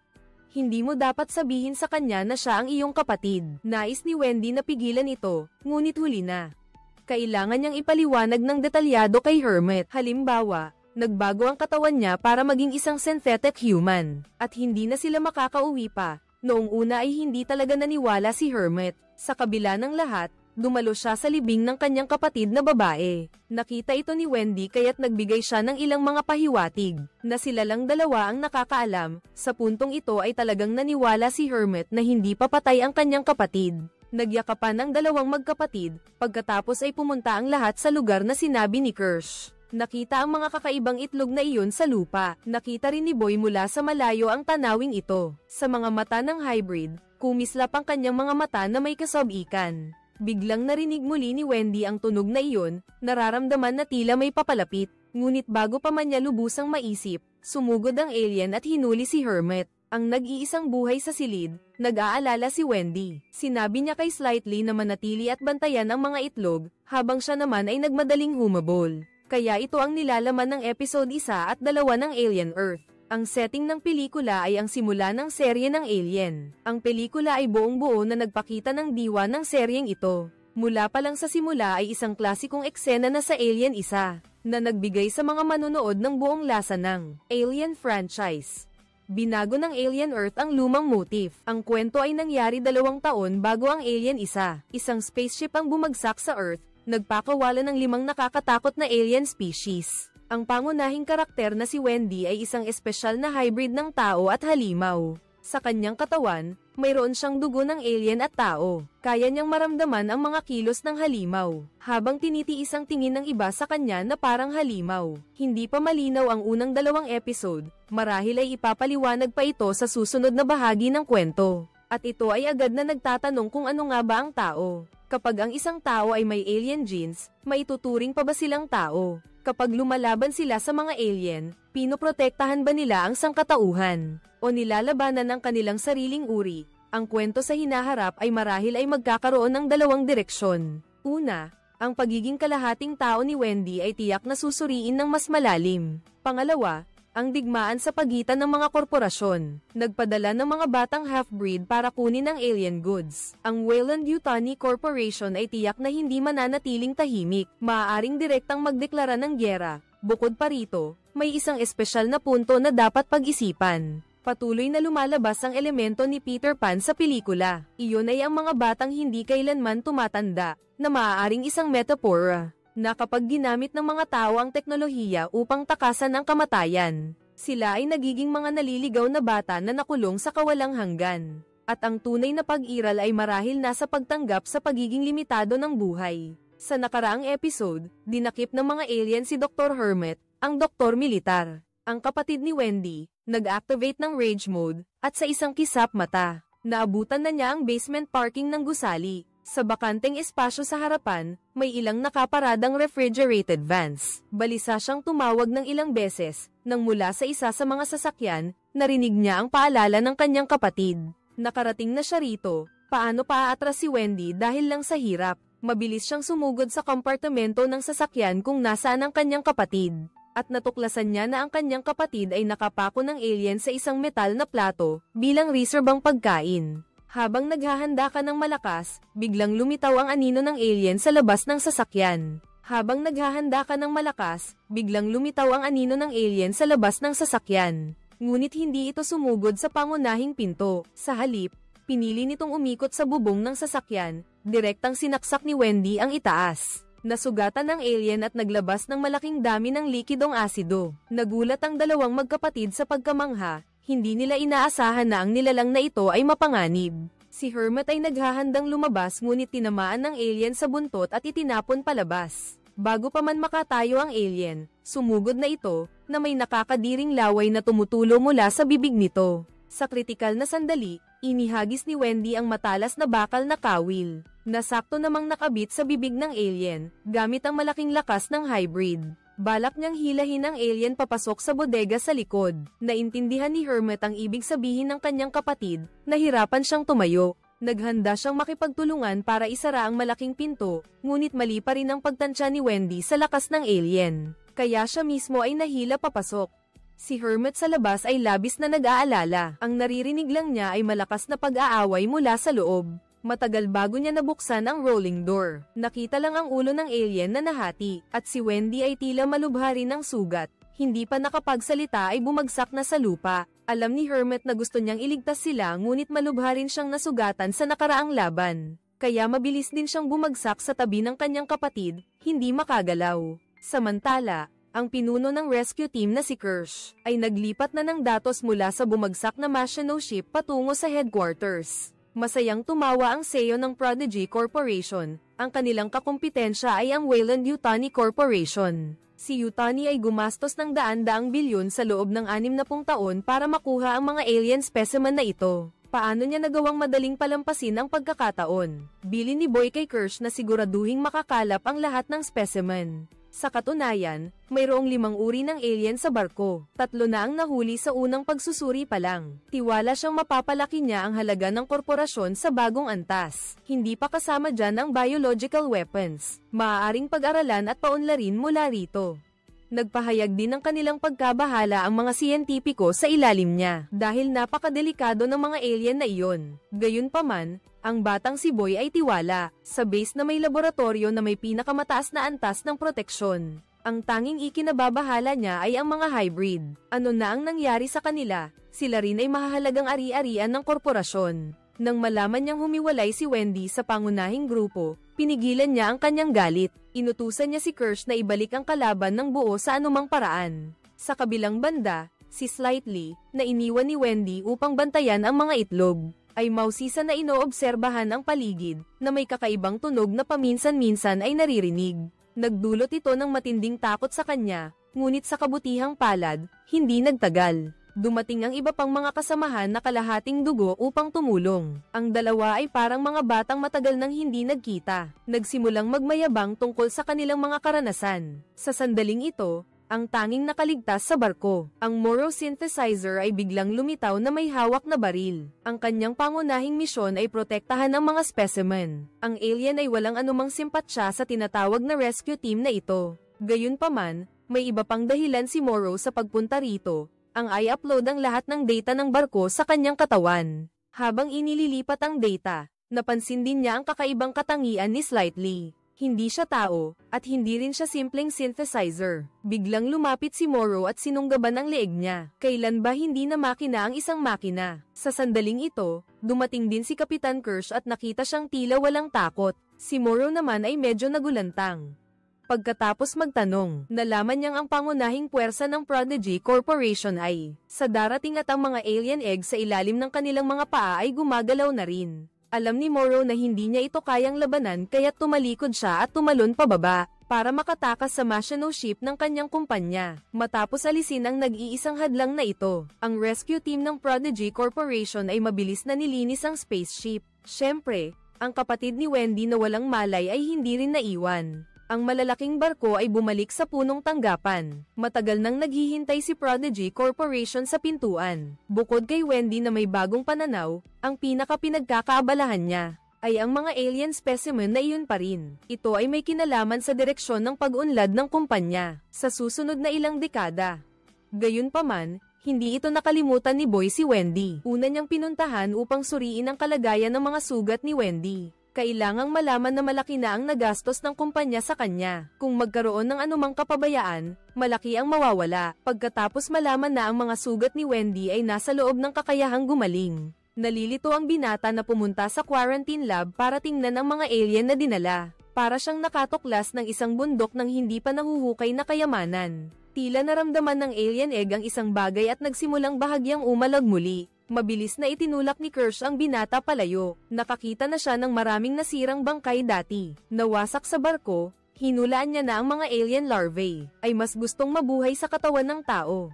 Hindi mo dapat sabihin sa kanya na siya ang iyong kapatid. Nais ni Wendy na pigilan ito, ngunit huli na. Kailangan niyang ipaliwanag ng detalyado kay Hermit. Halimbawa, nagbago ang katawan niya para maging isang synthetic human, at hindi na sila makakauwi pa. Noong una ay hindi talaga naniwala si Hermit. Sa kabila ng lahat, dumalo siya sa libing ng kanyang kapatid na babae. Nakita ito ni Wendy kaya't nagbigay siya ng ilang mga pahiwatig, na sila lang dalawa ang nakakaalam. Sa puntong ito ay talagang naniwala si Hermit na hindi papatay ang kanyang kapatid. Nagyakapan ang dalawang magkapatid, pagkatapos ay pumunta ang lahat sa lugar na sinabi ni Kirsch. Nakita ang mga kakaibang itlog na iyon sa lupa. Nakita rin ni Boy mula sa malayo ang tanawing ito. Sa mga mata ng hybrid, kumislap ang kanyang mga mata na may kasob-ikan. Biglang narinig muli ni Wendy ang tunog na iyon, nararamdaman na tila may papalapit. Ngunit bago pa man niya lubusang maisip, sumugod ang alien at hinuli si Hermit. Ang nag-iisang buhay sa silid, nag-aalala si Wendy. Sinabi niya kay Slightly na manatili at bantayan ang mga itlog, habang siya naman ay nagmadaling humabol. Kaya ito ang nilalaman ng episode 1 at 2 ng Alien Earth. Ang setting ng pelikula ay ang simula ng serye ng Alien. Ang pelikula ay buong-buo na nagpakita ng diwa ng seryeng ito. Mula pa lang sa simula ay isang klasikong eksena na sa Alien 1, na nagbigay sa mga manonood ng buong lasa ng Alien franchise. Binago ng Alien Earth ang lumang motif. Ang kwento ay nangyari 2 taon bago ang Alien 1. Isang spaceship ang bumagsak sa Earth, nagpakawala ng 5 nakakatakot na alien species. Ang pangunahing karakter na si Wendy ay isang espesyal na hybrid ng tao at halimaw. Sa kanyang katawan, mayroon siyang dugo ng alien at tao. Kaya niyang maramdaman ang mga kilos ng halimaw, habang tinitiis ang tingin ng iba sa kanya na parang halimaw. Hindi pa malinaw ang unang 2 episode, marahil ay ipapaliwanag pa ito sa susunod na bahagi ng kwento. At ito ay agad na nagtatanong kung ano nga ba ang tao. Kapag ang isang tao ay may alien genes, maituturing pa ba silang tao? Kapag lumalaban sila sa mga alien, pinoprotektahan ba nila ang sangkatauhan? O nilalabanan ng kanilang sariling uri? Ang kwento sa hinaharap ay marahil ay magkakaroon ng 2 direksyon. Una, ang pagiging kalahating tao ni Wendy ay tiyak na susuriin ng mas malalim. Pangalawa, ang digmaan sa pagitan ng mga korporasyon. Nagpadala ng mga batang half-breed para kunin ang alien goods. Ang Weyland-Yutani Corporation ay tiyak na hindi mananatiling tahimik, maaaring direktang magdeklara ng gyera. Bukod pa rito, may isang espesyal na punto na dapat pag-isipan. Patuloy na lumalabas ang elemento ni Peter Pan sa pelikula. Iyon ay ang mga batang hindi kailanman tumatanda, na maaaring isang metapora na kapag ginamit ng mga tao ang teknolohiya upang takasan ang kamatayan, sila ay nagiging mga naliligaw na bata na nakulong sa kawalang hanggan. At ang tunay na pag-iral ay marahil nasa pagtanggap sa pagiging limitado ng buhay. Sa nakaraang episode, dinakip ng mga alien si Dr. Hermit, ang doktor militar. Ang kapatid ni Wendy, nag-activate ng rage mode, at sa isang kisap mata, naabutan na niya ang basement parking ng gusali. Sa bakanteng espasyo sa harapan, may ilang nakaparadang refrigerated vans. Balisa siyang tumawag ng ilang beses, nang mula sa isa sa mga sasakyan, narinig niya ang paalala ng kanyang kapatid. Nakarating na siya rito, paano paaatras si Wendy dahil lang sa hirap. Mabilis siyang sumugod sa kompartamento ng sasakyan kung nasaan ang kanyang kapatid. At natuklasan niya na ang kanyang kapatid ay nakapako ng alien sa isang metal na plato, bilang reserbang pagkain. Habang naghahanda ka ng malakas, biglang lumitaw ang anino ng alien sa labas ng sasakyan. Habang naghahanda ka ng malakas, biglang lumitaw ang anino ng alien sa labas ng sasakyan. Ngunit hindi ito sumugod sa pangunahing pinto. Sa halip, pinili nitong umikot sa bubong ng sasakyan, direktang sinaksak ni Wendy ang itaas. Nasugatan ng alien at naglabas ng malaking dami ng likidong asido. Nagulat ang dalawang magkapatid sa pagkamangha. Hindi nila inaasahan na ang nilalang na ito ay mapanganib. Si Hermit ay naghahandang lumabas ngunit tinamaan ng alien sa buntot at itinapon palabas. Bago pa man makatayo ang alien, sumugod na ito, na may nakakadiring laway na tumutulo mula sa bibig nito. Sa kritikal na sandali, inihagis ni Wendy ang matalas na bakal na kawil, na sakto namang nakabit sa bibig ng alien, gamit ang malaking lakas ng hybrid. Balak niyang hilahin ang alien papasok sa bodega sa likod. Naintindihan ni Hermit ang ibig sabihin ng kanyang kapatid, nahirapan siyang tumayo. Naghanda siyang makipagtulungan para isara ang malaking pinto, ngunit mali pa rin ang pagtansya ni Wendy sa lakas ng alien. Kaya siya mismo ay nahila papasok. Si Hermit sa labas ay labis na nag-aalala. Ang naririnig lang niya ay malakas na pag-aaway mula sa loob. Matagal bago niya nabuksan ang rolling door. Nakita lang ang ulo ng alien na nahati, at si Wendy ay tila malubha rin ng sugat. Hindi pa nakapagsalita ay bumagsak na sa lupa. Alam ni Hermit na gusto niyang iligtas sila ngunit malubha rin siyang nasugatan sa nakaraang laban. Kaya mabilis din siyang bumagsak sa tabi ng kanyang kapatid, hindi makagalaw. Samantala, ang pinuno ng rescue team na si Kirsch ay naglipat na ng datos mula sa bumagsak na Machino ship patungo sa headquarters. Masayang tumawa ang CEO ng Prodigy Corporation. Ang kanilang kakumpetensya ay ang Weyland-Yutani Corporation. Si Yutani ay gumastos ng daan-daang bilyon sa loob ng 60 taon para makuha ang mga alien specimen na ito. Paano niya nagawang madaling palampasin ang pagkakataon? Bilin ni Boy kay Kirsch na siguraduhing makakalap ang lahat ng specimen. Sa katunayan, mayroong 5 uri ng alien sa barko. 3 na ang nahuli sa unang pagsusuri pa lang. Tiwala siyang mapapalaki niya ang halaga ng korporasyon sa bagong antas. Hindi pa kasama dyan ang biological weapons. Maaaring pag-aralan at paunlarin mula rito. Nagpahayag din ng kanilang pagkabahala ang mga siyentipiko sa ilalim niya, dahil napakadelikado ng mga alien na iyon. Gayunpaman, ang batang si Boy ay tiwala, sa base na may laboratorio na may pinakamataas na antas ng proteksyon. Ang tanging ikinababahala niya ay ang mga hybrid. Ano na ang nangyari sa kanila, sila rin ay mahahalagang ari-arian ng korporasyon. Nang malaman niyang humiwalay si Wendy sa pangunahing grupo, pinigilan niya ang kanyang galit. Inutusan niya si Kirsch na ibalik ang kalaban ng buo sa anumang paraan. Sa kabilang banda, si Slightly, na iniwan ni Wendy upang bantayan ang mga itlog, ay mausisa na inoobserbahan ang paligid, na may kakaibang tunog na paminsan-minsan ay naririnig. Nagdulot ito ng matinding takot sa kanya, ngunit sa kabutihang palad, hindi nagtagal. Dumating ang iba pang mga kasamahan na kalahating dugo upang tumulong. Ang dalawa ay parang mga batang matagal nang hindi nagkita. Nagsimulang magmayabang tungkol sa kanilang mga karanasan. Sa sandaling ito, ang tanging nakaligtas sa barko, ang Moro synthesizer ay biglang lumitaw na may hawak na baril. Ang kanyang pangunahing misyon ay protektahan ang mga specimen. Ang alien ay walang anumang simpatsya sa tinatawag na rescue team na ito. Gayunpaman, May iba pang dahilan si Morrow sa pagpunta rito, ang i-upload ang lahat ng data ng barko sa kanyang katawan. Habang inililipat ang data, napansin din niya ang kakaibang katangian ni Slightly. Hindi siya tao, at hindi rin siya simpleng synthesizer. Biglang lumapit si Morrow at sinunggaban ang leeg niya. Kailan ba hindi na makina ang isang makina? Sa sandaling ito, dumating din si Kapitan Kirsch at nakita siyang tila walang takot. Si Morrow naman ay medyo nagulantang. Pagkatapos magtanong, nalaman niyang ang pangunahing puwersa ng Prodigy Corporation ay sa darating at ang mga alien egg sa ilalim ng kanilang mga paa ay gumagalaw na rin. Alam ni Morrow na hindi niya ito kayang labanan kaya't tumalikod siya at tumalon pababa para makatakas sa Machino ship ng kanyang kumpanya. Matapos alisin ang nag-iisang hadlang na ito, ang rescue team ng Prodigy Corporation ay mabilis na nilinis ang spaceship. Siyempre, ang kapatid ni Wendy na walang malay ay hindi rin naiwan. Ang malalaking barko ay bumalik sa punong tanggapan. Matagal nang naghihintay si Prodigy Corporation sa pintuan. Bukod kay Wendy na may bagong pananaw, ang pinaka-pinagkakaabalahan niya ay ang mga alien specimen na iyon pa rin. Ito ay may kinalaman sa direksyon ng pag-unlad ng kumpanya sa susunod na ilang dekada. Gayunpaman, hindi ito nakalimutan ni Boy si Wendy. Una niyang pinuntahan upang suriin ang kalagayan ng mga sugat ni Wendy. Kailangang malaman na malaki na ang nagastos ng kumpanya sa kanya. Kung magkaroon ng anumang kapabayaan, malaki ang mawawala. Pagkatapos malaman na ang mga sugat ni Wendy ay nasa loob ng kakayahang gumaling. Nalilito ang binata na pumunta sa quarantine lab para tingnan ang mga alien na dinala. Para siyang nakatuklas ng isang bundok ng hindi pa nahuhukay na kayamanan. Tila naramdaman ng alien egg ang isang bagay at nagsimulang bahagyang umalag muli. Mabilis na itinulak ni Kirsch ang binata palayo. Nakakita na siya ng maraming nasirang bangkay dati. Nawasak sa barko, hinulaan niya na ang mga alien larvae ay mas gustong mabuhay sa katawan ng tao.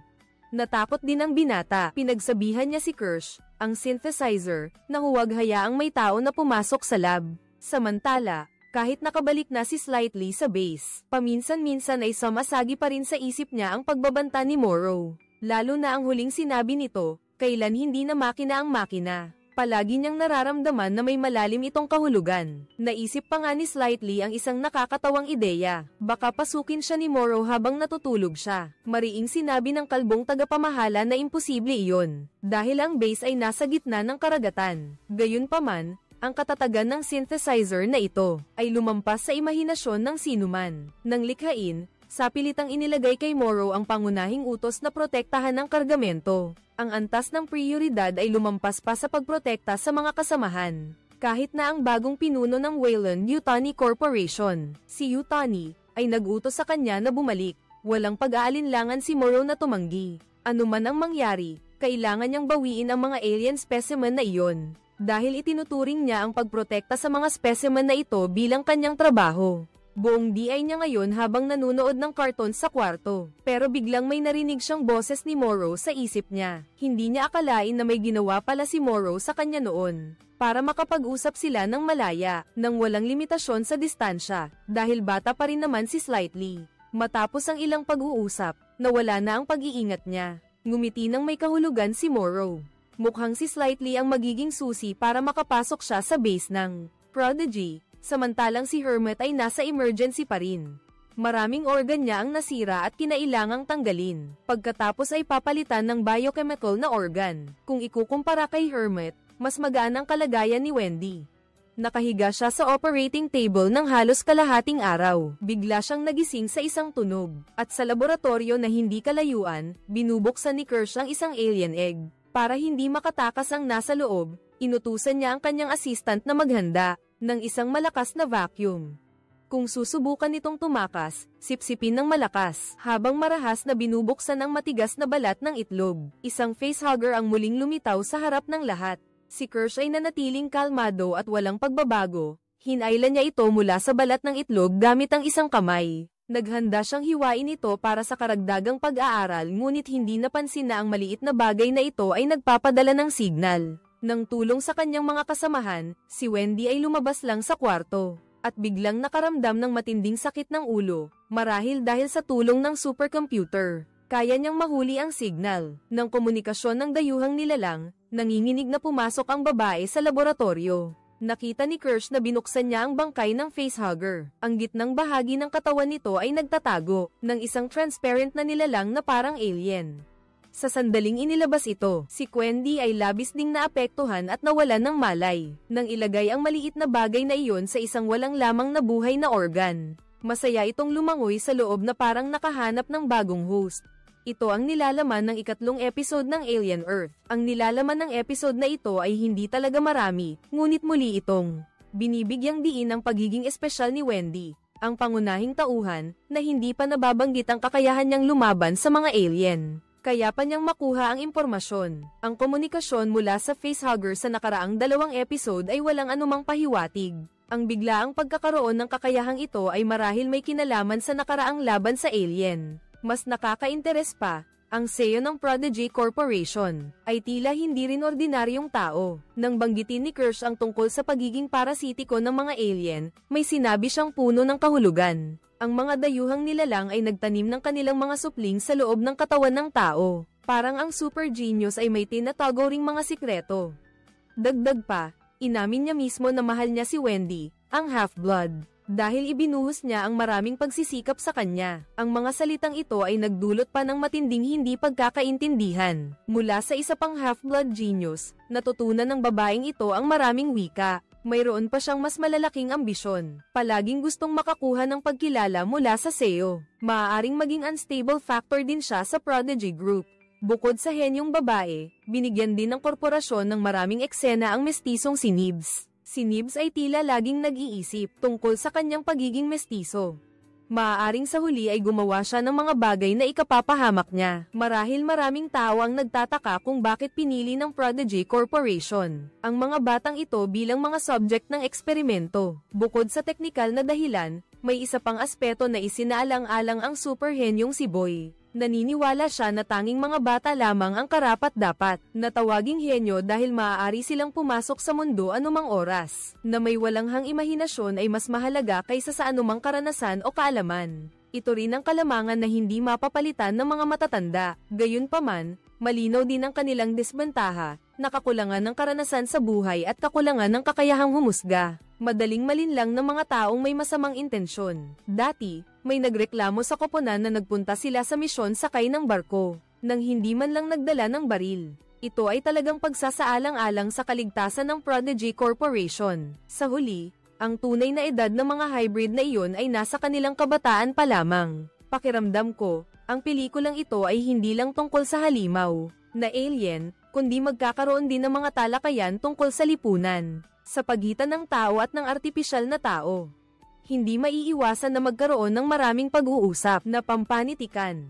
Natakot din ang binata. Pinagsabihan niya si Kirsch, ang synthesizer, na huwag hayaang may tao na pumasok sa lab. Samantala, kahit nakabalik na si Slightly sa base, paminsan-minsan ay sumasagi pa rin sa isip niya ang pagbabanta ni Morrow. Lalo na ang huling sinabi nito, kailan hindi na makina ang makina. Palagi niyang nararamdaman na may malalim itong kahulugan. Naisip pa nga ni Slightly ang isang nakakatawang ideya. Baka pasukin siya ni Morrow habang natutulog siya. Mariing sinabi ng kalbong tagapamahala na imposible iyon, dahil ang base ay nasa gitna ng karagatan. Gayunpaman, ang katatagan ng synthesizer na ito ay lumampas sa imahinasyon ng sinuman. Nang likhain, sapilitang inilagay kay Morrow ang pangunahing utos na protektahan ng kargamento. Ang antas ng prioridad ay lumampas pa sa pagprotekta sa mga kasamahan. Kahit na ang bagong pinuno ng Weyland-Yutani Corporation, si Yutani, ay nag-utos sa kanya na bumalik. Walang pag-aalinlangan si Morrow na tumanggi. Ano man ang mangyari, kailangan niyang bawiin ang mga alien specimen na iyon. Dahil itinuturing niya ang pagprotekta sa mga specimen na ito bilang kanyang trabaho. Buong DI niya ngayon habang nanunood ng karton sa kwarto. Pero biglang may narinig siyang boses ni Morrow sa isip niya. Hindi niya akalain na may ginawa pala si Morrow sa kanya noon. Para makapag-usap sila ng malaya, nang walang limitasyon sa distansya, dahil bata pa rin naman si Slightly. Matapos ang ilang pag-uusap, nawala na ang pag-iingat niya. Ngumiti nang may kahulugan si Morrow. Mukhang si Slightly ang magiging susi para makapasok siya sa base ng Prodigy. Samantalang si Hermit ay nasa emergency pa rin. Maraming organ niya ang nasira at kinailangang tanggalin. Pagkatapos ay papalitan ng biochemical na organ. Kung ikukumpara kay Hermit, mas magaan ang kalagayan ni Wendy. Nakahiga siya sa operating table ng halos kalahating araw. Bigla siyang nagising sa isang tunog. At sa laboratorio na hindi kalayuan, binubuksan ni Kirsch ang isang alien egg. Para hindi makatakas ang nasa loob, inutusan niya ang kanyang assistant na maghanda ng isang malakas na vacuum. Kung susubukan nitong tumakas, sipsipin ng malakas, habang marahas na binubuksan ang matigas na balat ng itlog. Isang facehugger ang muling lumitaw sa harap ng lahat. Si Kirsch ay nanatiling kalmado at walang pagbabago. Hinailan niya ito mula sa balat ng itlog gamit ang isang kamay. Naghanda siyang hiwain ito para sa karagdagang pag-aaral ngunit hindi napansin na ang maliit na bagay na ito ay nagpapadala ng signal. Nang tulong sa kanyang mga kasamahan, si Wendy ay lumabas lang sa kwarto, at biglang nakaramdam ng matinding sakit ng ulo, marahil dahil sa tulong ng supercomputer. Kaya niyang mahuli ang signal ng komunikasyon ng dayuhang nilalang, nanginginig na pumasok ang babae sa laboratorio. Nakita ni Kirsch na binuksan niya ang bangkay ng facehugger. Ang gitnang bahagi ng katawan nito ay nagtatago ng isang transparent na nilalang na parang alien. Sa sandaling inilabas ito, si Wendy ay labis ding naapektuhan at nawalan ng malay, nang ilagay ang maliit na bagay na iyon sa isang walang lamang na buhay na organ. Masaya itong lumangoy sa loob na parang nakahanap ng bagong host. Ito ang nilalaman ng ikatlong episode ng Alien Earth. Ang nilalaman ng episode na ito ay hindi talaga marami, ngunit muli itong binibigyang diin ang pagiging espesyal ni Wendy, ang pangunahing tauhan, na hindi pa nababanggit ang kakayahan niyang lumaban sa mga alien. Kaya pa niyang makuha ang impormasyon. Ang komunikasyon mula sa facehugger sa nakaraang 2 episode ay walang anumang pahiwatig. Ang biglaang pagkakaroon ng kakayahang ito ay marahil may kinalaman sa nakaraang laban sa alien. Mas nakaka-interes pa, ang CEO ng Prodigy Corporation ay tila hindi rin ordinaryong tao. Nang banggitin ni Kirsch ang tungkol sa pagiging parasitiko ng mga alien, may sinabi siyang puno ng kahulugan. Ang mga dayuhang nilalang ay nagtanim ng kanilang mga supling sa loob ng katawan ng tao. Parang ang super genius ay may tinatago ring mga sikreto. Dagdag pa, inamin niya mismo na mahal niya si Wendy, ang half-blood, dahil ibinuhos niya ang maraming pagsisikap sa kanya. Ang mga salitang ito ay nagdulot pa ng matinding hindi pagkakaintindihan. Mula sa isa pang half-blood genius, natutunan ng babaeng ito ang maraming wika. Mayroon pa siyang mas malalaking ambisyon. Palaging gustong makakuha ng pagkilala mula sa CEO. Maaaring maging unstable factor din siya sa Prodigy Group. Bukod sa henyong babae, binigyan din ng korporasyon ng maraming eksena ang mestisong si Nibs. Si Nibs ay tila laging nag-iisip tungkol sa kanyang pagiging mestizo. Maaaring sa huli ay gumawa siya ng mga bagay na ikapapahamak niya. Marahil maraming tao ang nagtataka kung bakit pinili ng Prodigy Corporation ang mga batang ito bilang mga subject ng eksperimento. Bukod sa teknikal na dahilan, may isa pang aspeto na isinaalang-alang ang superhenyong si Boy. Naniniwala siya na tanging mga bata lamang ang karapat-dapat na tawaging henyo dahil maaari silang pumasok sa mundo anumang oras, na may walang hang imahinasyon ay mas mahalaga kaysa sa anumang karanasan o kaalaman. Ito rin ang kalamangan na hindi mapapalitan ng mga matatanda. Gayunpaman, malinaw din ang kanilang disbentaha, nakakulangan ng karanasan sa buhay at kakulangan ng kakayahang humusga. Madaling malinlang ng mga taong may masamang intensyon. Dati, may nagreklamo sa koponan na nagpunta sila sa misyon sakay ng barko, nang hindi man lang nagdala ng baril. Ito ay talagang pagsasaalang-alang sa kaligtasan ng Prodigy Corporation. Sa huli, ang tunay na edad ng mga hybrid na iyon ay nasa kanilang kabataan pa lamang. Pakiramdam ko, ang pelikulang ito ay hindi lang tungkol sa halimaw na alien, kundi magkakaroon din ng mga talakayan tungkol sa lipunan sa pagitan ng tao at ng artipisyal na tao. Hindi maiiwasan na magkaroon ng maraming pag-uusap na pampanitikan.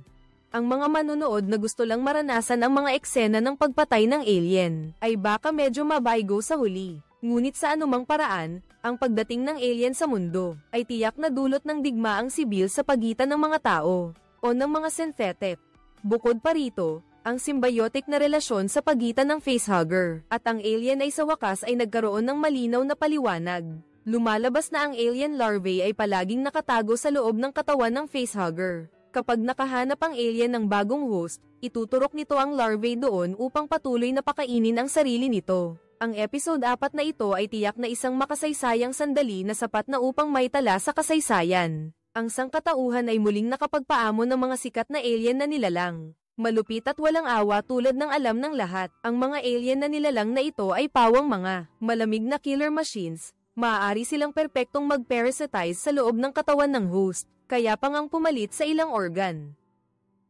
Ang mga manonood na gusto lang maranasan ang mga eksena ng pagpatay ng alien ay baka medyo mabaygo sa huli. Ngunit sa anumang paraan, ang pagdating ng alien sa mundo ay tiyak na dulot ng digmaang sibil sa pagitan ng mga tao o ng mga synthetic. Bukod pa rito, ang symbiotic na relasyon sa pagitan ng facehugger at ang alien ay sa wakas ay nagkaroon ng malinaw na paliwanag. Lumalabas na ang alien larvae ay palaging nakatago sa loob ng katawan ng facehugger. Kapag nakahanap ang alien ng bagong host, ituturok nito ang larvae doon upang patuloy na pakainin ang sarili nito. Ang episode 4 na ito ay tiyak na isang makasaysayang sandali na sapat na upang maitala sa kasaysayan. Ang sangkatauhan ay muling nakapagpaamon ng mga sikat na alien na nilalang. Malupit at walang awa tulad ng alam ng lahat. Ang mga alien na nilalang na ito ay pawang mga malamig na killer machines. Maaari silang perpektong mag-parasitize sa loob ng katawan ng host, kaya pa ngang pumalit sa ilang organ.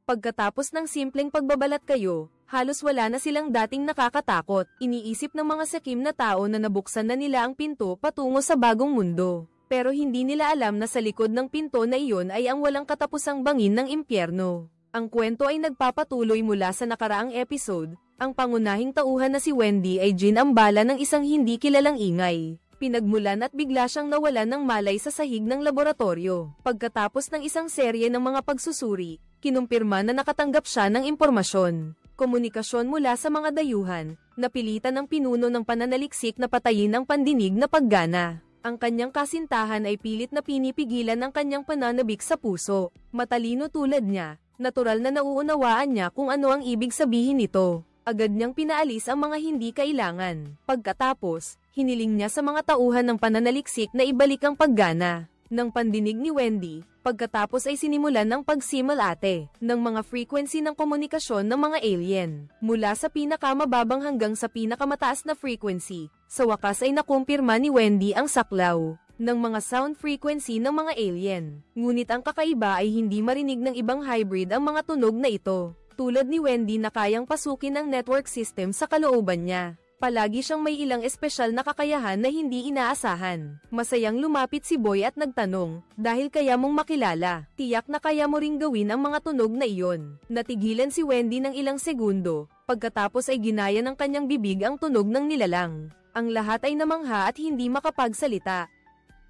Pagkatapos ng simpleng pagbabalat kayo, halos wala na silang dating nakakatakot. Iniisip ng mga sakim na tao na nabuksan na nila ang pinto patungo sa bagong mundo. Pero hindi nila alam na sa likod ng pinto na iyon ay ang walang katapusang bangin ng impyerno. Ang kwento ay nagpapatuloy mula sa nakaraang episode. Ang pangunahing tauhan na si Wendy ay ginambala ng isang hindi kilalang ingay. Pinagmulan at bigla siyang nawalan ng malay sa sahig ng laboratorio. Pagkatapos ng isang serye ng mga pagsusuri, kinumpirma na nakatanggap siya ng impormasyon. Komunikasyon mula sa mga dayuhan, napilitan ng pinuno ng pananaliksik na patayin ang pandinig na paggana. Ang kanyang kasintahan ay pilit na pinipigilan ang kanyang pananabik sa puso. Matalino tulad niya, natural na nauunawaan niya kung ano ang ibig sabihin nito. Agad niyang pinaalis ang mga hindi kailangan. Pagkatapos, Hiniling niya sa mga tauhan ng pananaliksik na ibalik ang paggana. Nang pandinig ni Wendy, pagkatapos ay sinimulan ng pagsimulate ng mga frequency ng komunikasyon ng mga alien. Mula sa pinakamababang hanggang sa pinakamataas na frequency, sa wakas ay nakumpirma ni Wendy ang saklaw ng mga sound frequency ng mga alien. Ngunit ang kakaiba ay hindi marinig ng ibang hybrid ang mga tunog na ito. Tulad ni Wendy na kayang pasukin ang network system sa kalooban niya. Palagi siyang may ilang espesyal na kakayahan na hindi inaasahan. Masayang lumapit si Boy at nagtanong, dahil kaya mong makilala, tiyak na kaya mo ring gawin ang mga tunog na iyon. Natigilan si Wendy ng ilang segundo, pagkatapos ay ginaya ng kanyang bibig ang tunog ng nilalang. Ang lahat ay namangha at hindi makapagsalita.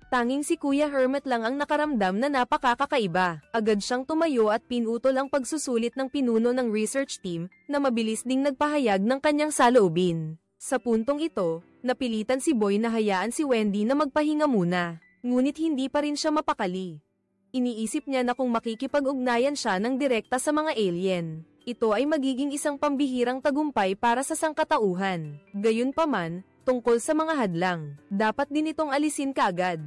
Tanging si Kuya Hermit lang ang nakaramdam na napakakaiba. Agad siyang tumayo at pinutol ang pagsusulit ng pinuno ng research team, na mabilis ding nagpahayag ng kanyang saloobin. Sa puntong ito, napilitan si Boy na hayaan si Wendy na magpahinga muna. Ngunit hindi pa rin siya mapakali. Iniisip niya na kung makikipag-ugnayan siya ng direkta sa mga alien, ito ay magiging isang pambihirang tagumpay para sa sangkatauhan. Gayunpaman, tungkol sa mga hadlang, dapat din itong alisin kaagad.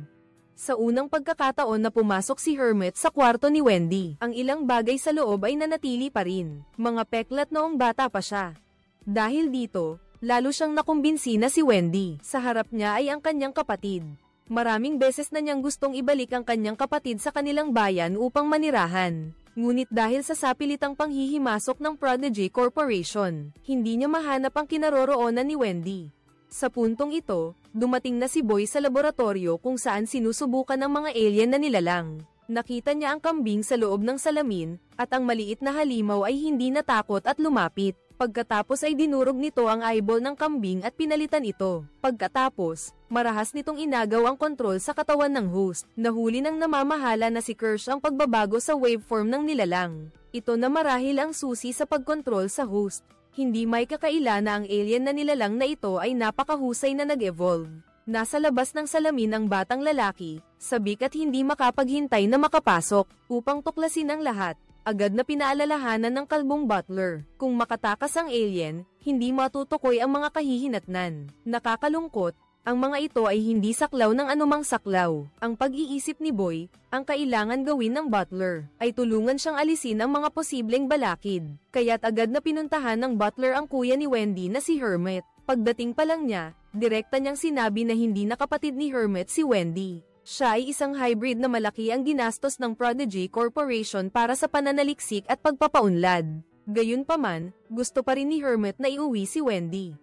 Sa unang pagkakataon na pumasok si Hermit sa kwarto ni Wendy, ang ilang bagay sa loob ay nanatili pa rin. Mga peklat noong bata pa siya. Dahil dito, lalo siyang nakumbinsi na si Wendy. Sa harap niya ay ang kanyang kapatid. Maraming beses na niyang gustong ibalik ang kanyang kapatid sa kanilang bayan upang manirahan. Ngunit dahil sa sapilitang panghihimasok ng Prodigy Corporation, hindi niya mahanap ang kinaroroonan ni Wendy. Sa puntong ito, dumating na si Boy sa laboratorio kung saan sinusubukan ng mga alien na nilalang. Nakita niya ang kambing sa loob ng salamin, at ang maliit na halimaw ay hindi natakot at lumapit. Pagkatapos ay dinurog nito ang eyeball ng kambing at pinalitan ito. Pagkatapos, marahas nitong inagaw ang kontrol sa katawan ng host. Nahuli ng namamahala na si Kirsch ang pagbabago sa waveform ng nilalang. Ito na marahil ang susi sa pagkontrol sa host. Hindi may kakaila na ang alien na nilalang na ito ay napakahusay na nag-evolve. Nasa labas ng salamin ang batang lalaki, sabik at hindi makapaghintay na makapasok, upang tuklasin ang lahat. Agad na pinaalalahanan ng kalbong butler, kung makatakas ang alien, hindi matutukoy ang mga kahihinatnan. Nakakalungkot, ang mga ito ay hindi saklaw ng anumang saklaw. Ang pag-iisip ni Boy, ang kailangan gawin ng butler, ay tulungan siyang alisin ang mga posibleng balakid. Kaya't agad na pinuntahan ng butler ang kuya ni Wendy na si Hermit. Pagdating pa lang niya, direkta niyang sinabi na hindi na kapatid ni Hermit si Wendy. Siya ay isang hybrid na malaki ang ginastos ng Prodigy Corporation para sa pananaliksik at pagpapaunlad. Gayunpaman, gusto pa rin ni Hermit na iuwi si Wendy.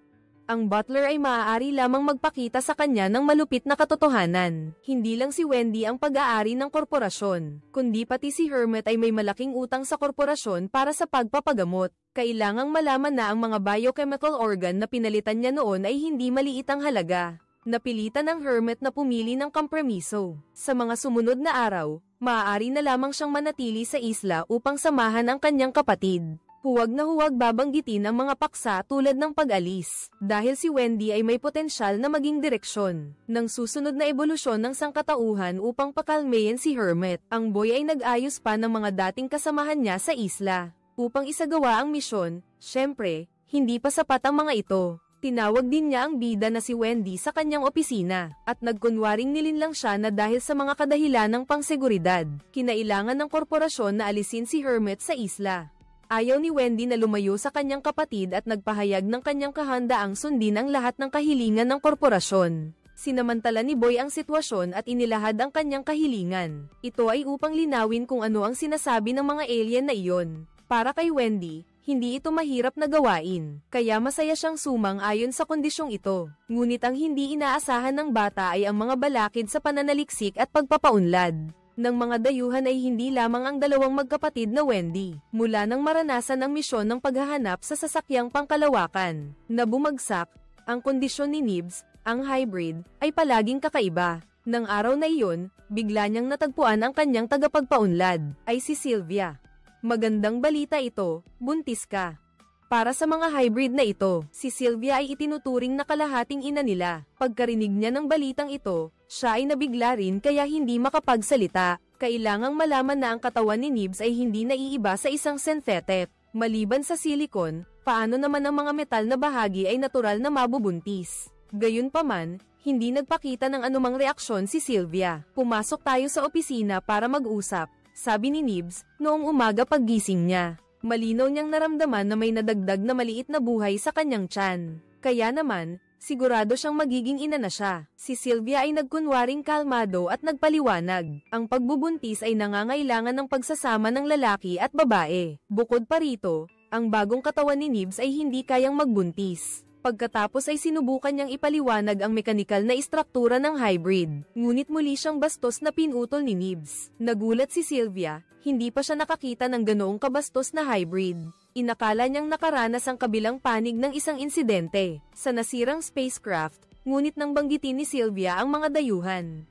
Ang butler ay maaari lamang magpakita sa kanya ng malupit na katotohanan. Hindi lang si Wendy ang pag-aari ng korporasyon, kundi pati si Hermit ay may malaking utang sa korporasyon para sa pagpapagamot. Kailangang malaman na ang mga biochemical organ na pinalitan niya noon ay hindi maliit ang halaga. Napilitan ng Hermit na pumili ng kompromiso. Sa mga sumunod na araw, maaari na lamang siyang manatili sa isla upang samahan ang kanyang kapatid. Huwag na huwag babanggitin ang mga paksa tulad ng pag-alis, dahil si Wendy ay may potensyal na maging direksyon ng susunod na ebolusyon ng sangkatauhan upang pakalmayin si Hermit. Ang Boy ay nag-ayos pa ng mga dating kasamahan niya sa isla. Upang isagawa ang misyon, syempre, hindi pa sapat ang mga ito. Tinawag din niya ang bida na si Wendy sa kanyang opisina, at nagkunwaring nilinlang siya na dahil sa mga kadahilan ng pangseguridad, kinailangan ng korporasyon na alisin si Hermit sa isla. Ayaw ni Wendy na lumayo sa kanyang kapatid at nagpahayag ng kanyang kahandaang sundin ang lahat ng kahilingan ng korporasyon. Sinamantala ni Boy ang sitwasyon at inilahad ang kanyang kahilingan. Ito ay upang linawin kung ano ang sinasabi ng mga alien na iyon. Para kay Wendy, hindi ito mahirap na gawain, kaya masaya siyang sumang-ayon sa kondisyong ito. Ngunit ang hindi inaasahan ng bata ay ang mga balakid sa pananaliksik at pagpapaunlad ng mga dayuhan ay hindi lamang ang dalawang magkapatid na Wendy. Mula nang maranasan ang misyon ng paghahanap sa sasakyang pangkalawakan na bumagsak, ang kondisyon ni Nibs, ang hybrid, ay palaging kakaiba. Nang araw na iyon, bigla niyang natagpuan ang kanyang tagapagpaunlad, ay si Sylvia. Magandang balita ito, buntis ka. Para sa mga hybrid na ito, si Sylvia ay itinuturing na kalahating ina nila. Pagkarinig niya ng balitang ito, siya ay nabigla rin kaya hindi makapagsalita. Kailangang malaman na ang katawan ni Nibs ay hindi naiiba sa isang synthetic. Maliban sa silicon, paano naman ang mga metal na bahagi ay natural na mabubuntis? Gayunpaman, hindi nagpakita ng anumang reaksyon si Sylvia. Pumasok tayo sa opisina para mag-usap, sabi ni Nibs, noong umaga paggising niya. Malinaw niyang naramdaman na may nadagdag na maliit na buhay sa kanyang tiyan. Kaya naman, sigurado siyang magiging ina na siya. Si Sylvia ay nagkunwaring kalmado at nagpaliwanag. Ang pagbubuntis ay nangangailangan ng pagsasama ng lalaki at babae. Bukod pa rito, ang bagong katawan ni Nibs ay hindi kayang magbuntis. Pagkatapos ay sinubukan niyang ipaliwanag ang mekanikal na istruktura ng hybrid. Ngunit muli siyang bastos na pinutol ni Nibs. Nagulat si Sylvia, hindi pa siya nakakita ng ganoong kabastos na hybrid. Inakala niyang nakaranas ang kabilang panig ng isang insidente sa nasirang spacecraft, ngunit nang banggitin ni Sylvia ang mga dayuhan.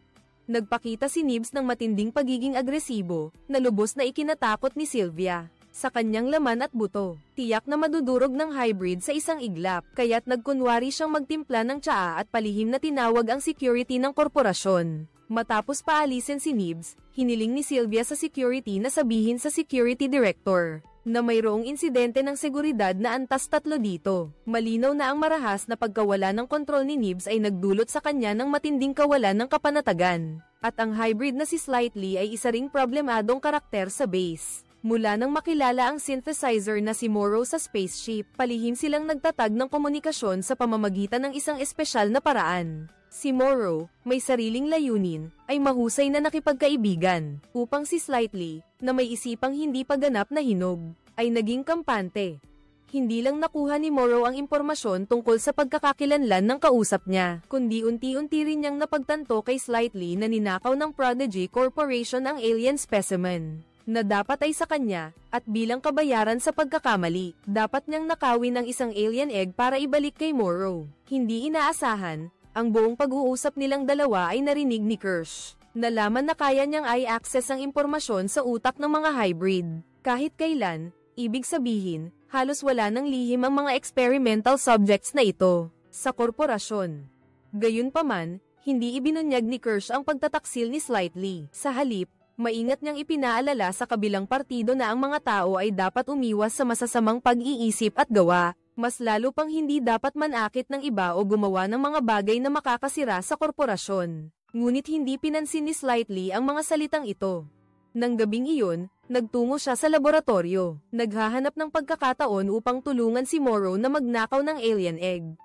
Nagpakita si Nibs ng matinding pagiging agresibo, na lubos na ikinatakot ni Sylvia. Sa kanyang laman at buto, tiyak na madudurog ng hybrid sa isang iglap, kaya't nagkunwari siyang magtimpla ng tsaa at palihim na tinawag ang security ng korporasyon. Matapos paalisin si Nibs, hiniling ni Sylvia sa security na sabihin sa security director na mayroong insidente ng seguridad na antas 3 dito. Malinaw na ang marahas na pagkawala ng kontrol ni Nibs ay nagdulot sa kanya ng matinding kawalan ng kapanatagan. At ang hybrid na si Slightly ay isa ring problemadong karakter sa base. Mula nang makilala ang synthesizer na si Morrow sa spaceship, palihim silang nagtatag ng komunikasyon sa pamamagitan ng isang espesyal na paraan. Si Morrow, may sariling layunin, ay mahusay na nakipagkaibigan, upang si Slightly, na may isipang hindi paganap na hinog, ay naging kampante. Hindi lang nakuha ni Morrow ang impormasyon tungkol sa pagkakakilanlan ng kausap niya, kundi unti-unti rin niyang napagtanto kay Slightly na ninakaw ng Prodigy Corporation ang alien specimen na dapat ay sa kanya, at bilang kabayaran sa pagkakamali, dapat niyang nakawin ang isang alien egg para ibalik kay Morrow. Hindi inaasahan, ang buong pag-uusap nilang dalawa ay narinig ni Kirsch. Nalaman na kaya niyang i-access ang impormasyon sa utak ng mga hybrid. Kahit kailan, ibig sabihin, halos wala nang lihim ang mga experimental subjects na ito sa korporasyon. Gayunpaman, hindi ibinunyag ni Kirsch ang pagtataksil ni Slightly. Sa halip, maingat niyang ipinaalala sa kabilang partido na ang mga tao ay dapat umiwas sa masasamang pag-iisip at gawa, mas lalo pang hindi dapat manakit ng iba o gumawa ng mga bagay na makakasira sa korporasyon. Ngunit hindi pinansin ni Slightly ang mga salitang ito. Nang gabing iyon, nagtungo siya sa laboratorio, naghahanap ng pagkakataon upang tulungan si Morrow na magnakaw ng alien egg.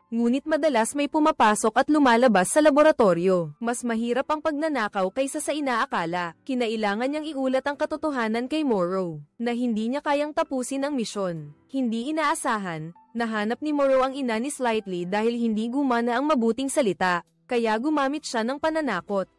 Ngunit madalas may pumapasok at lumalabas sa laboratorio. Mas mahirap ang pagnanakaw kaysa sa inaakala. Kinailangan niyang iulat ang katotohanan kay Morrow, na hindi niya kayang tapusin ang misyon. Hindi inaasahan, nahanap ni Morrow ang ina ni Slightly dahil hindi gumana ang mabuting salita, kaya gumamit siya ng pananakot.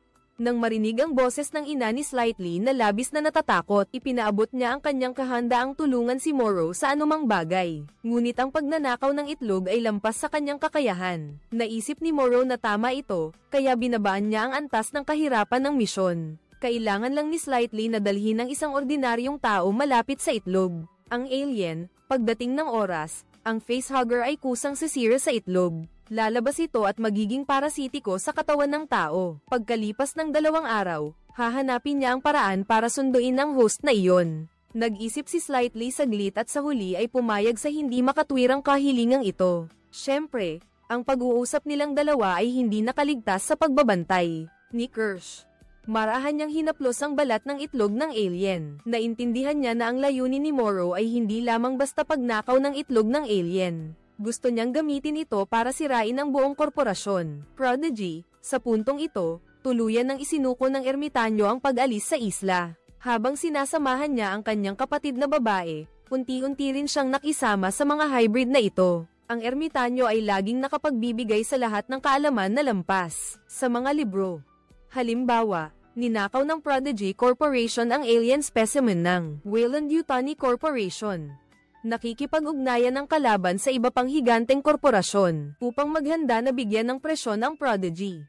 Nang marinig ang boses ng ina ni Slightly na labis na natatakot, ipinaabot niya ang kanyang kahandaang tulungan si Morrow sa anumang bagay. Ngunit ang pagnanakaw ng itlog ay lampas sa kanyang kakayahan. Naisip ni Morrow na tama ito, kaya binabaan niya ang antas ng kahirapan ng misyon. Kailangan lang ni Slightly na dalhin ng isang ordinaryong tao malapit sa itlog. Ang alien, pagdating ng oras, ang facehugger ay kusang sisira sa itlog. Lalabas ito at magiging parasitiko sa katawan ng tao. Pagkalipas ng 2 araw, hahanapin niya ang paraan para sunduin ang host na iyon. Nag-isip si Slightly saglit at sa huli ay pumayag sa hindi makatwirang kahilingang ito. Siyempre, ang pag-uusap nilang dalawa ay hindi nakaligtas sa pagbabantay ni Kirsch. Marahan niyang hinaplos ang balat ng itlog ng alien. Naintindihan niya na ang layunin ni Morrow ay hindi lamang basta pagnakaw ng itlog ng alien. Gusto niyang gamitin ito para sirain ang buong korporasyon. Prodigy, sa puntong ito, tuluyan ng isinuko ng ermitanyo ang pag-alis sa isla. Habang sinasamahan niya ang kanyang kapatid na babae, unti-unti rin siyang nakisama sa mga hybrid na ito. Ang ermitanyo ay laging nakapagbibigay sa lahat ng kaalaman na lampas sa mga libro. Halimbawa, ninakaw ng Prodigy Corporation ang alien specimen ng Weyland-Yutani Corporation. Nakikipag-ugnayan ng kalaban sa iba pang higanteng korporasyon upang maghanda na bigyan ng presyon ang Prodigy.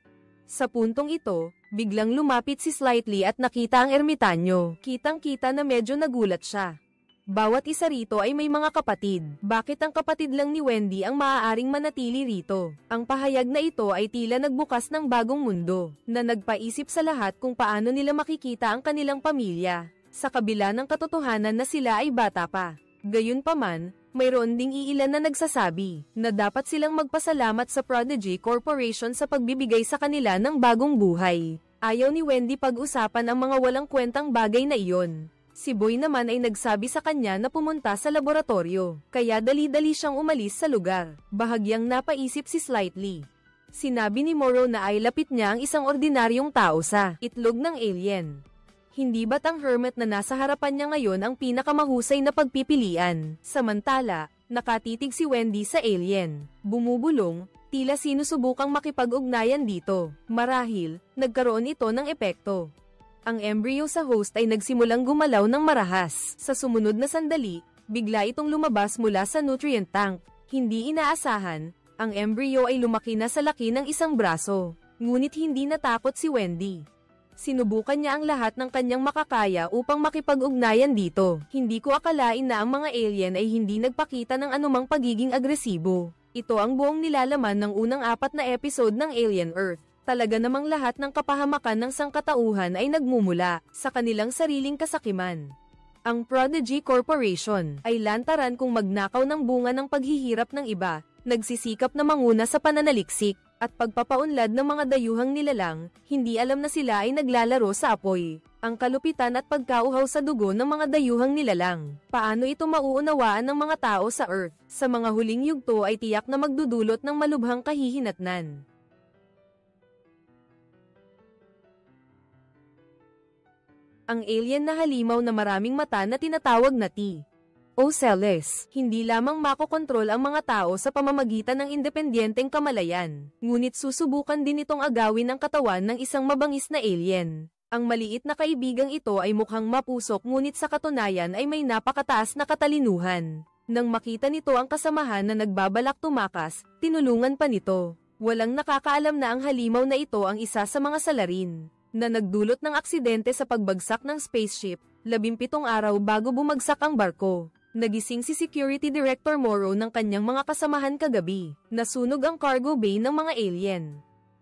Sa puntong ito, biglang lumapit si Slightly at nakita ang ermitanyo. Kitang-kita na medyo nagulat siya. Bawat isa rito ay may mga kapatid. Bakit ang kapatid lang ni Wendy ang maaaring manatili rito? Ang pahayag na ito ay tila nagbukas ng bagong mundo, na nagpaisip sa lahat kung paano nila makikita ang kanilang pamilya, sa kabila ng katotohanan na sila ay bata pa. Gayunpaman, Mayroon ding iilan na nagsasabi na dapat silang magpasalamat sa Prodigy Corporation sa pagbibigay sa kanila ng bagong buhay. Ayaw ni Wendy pag-usapan ang mga walang kwentang bagay na iyon. Si Boy naman ay nagsabi sa kanya na pumunta sa laboratorio, kaya dali-dali siyang umalis sa lugar. Bahagyang napaisip si Slightly. Sinabi ni Morrow na ay lapit niya ang isang ordinaryong tao sa itlog ng alien. Hindi ba't ang hermit na nasa harapan niya ngayon ang pinakamahusay na pagpipilian? Samantala, nakatitig si Wendy sa alien. Bumubulong, tila sinusubukang makipag-ugnayan dito. Marahil, nagkaroon ito ng epekto. Ang embryo sa host ay nagsimulang gumalaw ng marahas. Sa sumunod na sandali, bigla itong lumabas mula sa nutrient tank. Hindi inaasahan, ang embryo ay lumaki na sa laki ng isang braso. Ngunit hindi natakot si Wendy. Sinubukan niya ang lahat ng kanyang makakaya upang makipag-ugnayan dito. Hindi ko akalain na ang mga alien ay hindi nagpakita ng anumang pagiging agresibo. Ito ang buong nilalaman ng unang 4 na episode ng Alien Earth. Talaga namang lahat ng kapahamakan ng sangkatauhan ay nagmumula sa kanilang sariling kasakiman. Ang Prodigy Corporation ay lantaran kung magnakaw ng bunga ng paghihirap ng iba, nagsisikap na manguna sa pananaliksik, at pagpapaunlad ng mga dayuhang nilalang, hindi alam na sila ay naglalaro sa apoy. Ang kalupitan at pagkauhaw sa dugo ng mga dayuhang nilalang. Paano ito mauunawaan ng mga tao sa Earth? Sa mga huling yugto ay tiyak na magdudulot ng malubhang kahihinatnan. Ang alien na halimaw na maraming mata na tinatawag na T. Ocellus, hindi lamang makokontrol ang mga tao sa pamamagitan ng independenteng kamalayan, ngunit susubukan din itong agawin ang katawan ng isang mabangis na alien. Ang maliit na kaibigang ito ay mukhang mapusok ngunit sa katunayan ay may napakataas na katalinuhan. Nang makita nito ang kasamahan na nagbabalak tumakas, tinulungan pa nito. Walang nakakaalam na ang halimaw na ito ang isa sa mga salarin na nagdulot ng aksidente sa pagbagsak ng spaceship, 17 araw bago bumagsak ang barko. Nagising si Security Director Morrow ng kanyang mga kasamahan kagabi. Nasunog ang cargo bay ng mga alien.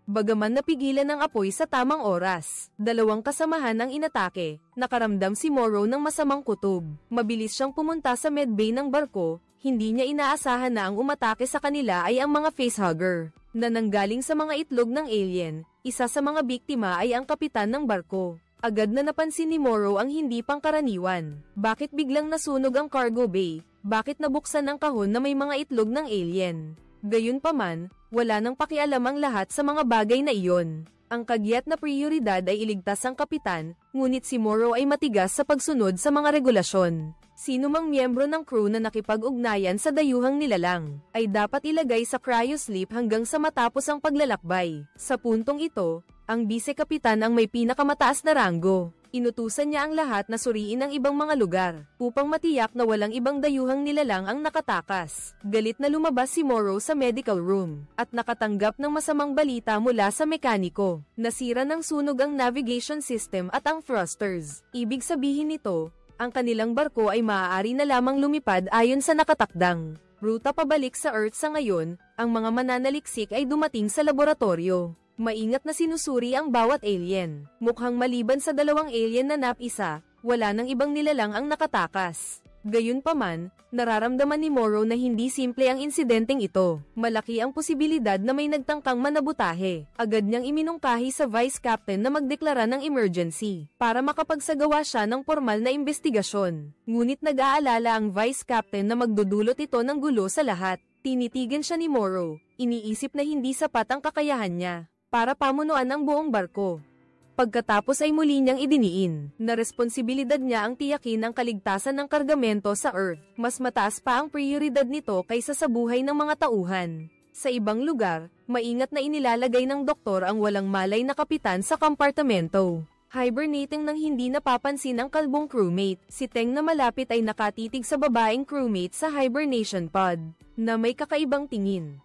Bagaman napigilan ng apoy sa tamang oras, 2 kasamahan ang inatake. Nakaramdam si Morrow ng masamang kutob. Mabilis siyang pumunta sa medbay ng barko. Hindi niya inaasahan na ang umatake sa kanila ay ang mga facehugger na nanggaling sa mga itlog ng alien. Isa sa mga biktima ay ang kapitan ng barko. Agad na napansin ni Morrow ang hindi pangkaraniwan. Bakit biglang nasunog ang cargo bay? Bakit nabuksan ang kahon na may mga itlog ng alien? Gayunpaman, wala nang pakialam ang lahat sa mga bagay na iyon. Ang kagyat na prioridad ay iligtas ang kapitan, ngunit si Morrow ay matigas sa pagsunod sa mga regulasyon. Sino mang miyembro ng crew na nakipag-ugnayan sa dayuhang nilalang, ay dapat ilagay sa cryosleep hanggang sa matapos ang paglalakbay. Sa puntong ito, ang bise-kapitan ang may pinakamataas na ranggo. Inutusan niya ang lahat na suriin ang ibang mga lugar, upang matiyak na walang ibang dayuhang nilalang ang nakatakas. Galit na lumabas si Morrow sa medical room, at nakatanggap ng masamang balita mula sa mekaniko. Nasira ng sunog ang navigation system at ang thrusters. Ibig sabihin nito, ang kanilang barko ay maaari na lamang lumipad ayon sa nakatakdang ruta pabalik sa Earth. Sa ngayon, ang mga mananaliksik ay dumating sa laboratorio. Maingat na sinusuri ang bawat alien. Mukhang maliban sa 2 alien na nap-isa, wala nang ibang nilalang ang nakatakas. Gayunpaman, nararamdaman ni Morrow na hindi simple ang insidenteng ito. Malaki ang posibilidad na may nagtangkang manabutahe. Agad niyang iminungkahi sa Vice Captain na magdeklara ng emergency, para makapagsagawa siya ng formal na investigasyon. Ngunit nag-aalala ang Vice Captain na magdudulot ito ng gulo sa lahat. Tinitigan siya ni Morrow, iniisip na hindi sapat ang kakayahan niya para pamunuan ang buong barko. Pagkatapos ay muli niyang idiniin na responsibilidad niya ang tiyakin ang kaligtasan ng kargamento sa Earth. Mas mataas pa ang prioridad nito kaysa sa buhay ng mga tauhan. Sa ibang lugar, maingat na inilalagay ng doktor ang walang malay na kapitan sa kompartamento. Hibernating nang hindi napapansin ang kalbong crewmate. Si Teng na malapit ay nakatitig sa babaeng crewmate sa hibernation pod, na may kakaibang tingin.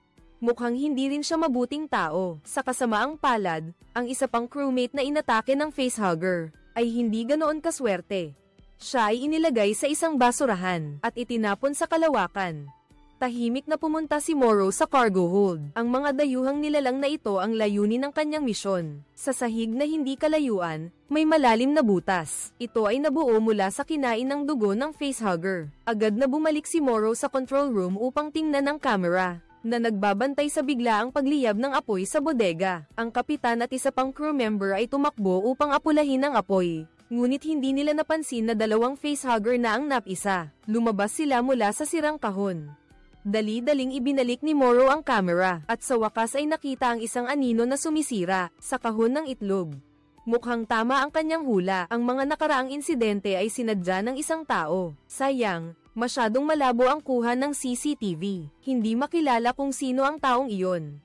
Mukhang hindi rin siya mabuting tao. Sa kasamaang palad, ang isa pang crewmate na inatake ng facehugger ay hindi ganoon kaswerte. Siya ay inilagay sa isang basurahan at itinapon sa kalawakan. Tahimik na pumunta si Morrow sa cargo hold. Ang mga dayuhang nilalang na ito ang layunin ng kanyang misyon. Sa sahig na hindi kalayuan, may malalim na butas. Ito ay nabuo mula sa kinain ng dugo ng facehugger. Agad na bumalik si Morrow sa control room upang tingnan ang camera na nagbabantay sa biglaang pagliyab ng apoy sa bodega. Ang kapitan at isa pang crew member ay tumakbo upang apulahin ang apoy. Ngunit hindi nila napansin na dalawang facehugger na ang napisa. Lumabas sila mula sa sirang kahon. Dali-daling ibinalik ni Morrow ang camera, at sa wakas ay nakita ang isang anino na sumisira sa kahon ng itlog. Mukhang tama ang kanyang hula, ang mga nakaraang insidente ay sinadya ng isang tao. Sayang, masyadong malabo ang kuha ng CCTV. Hindi makilala kung sino ang taong iyon.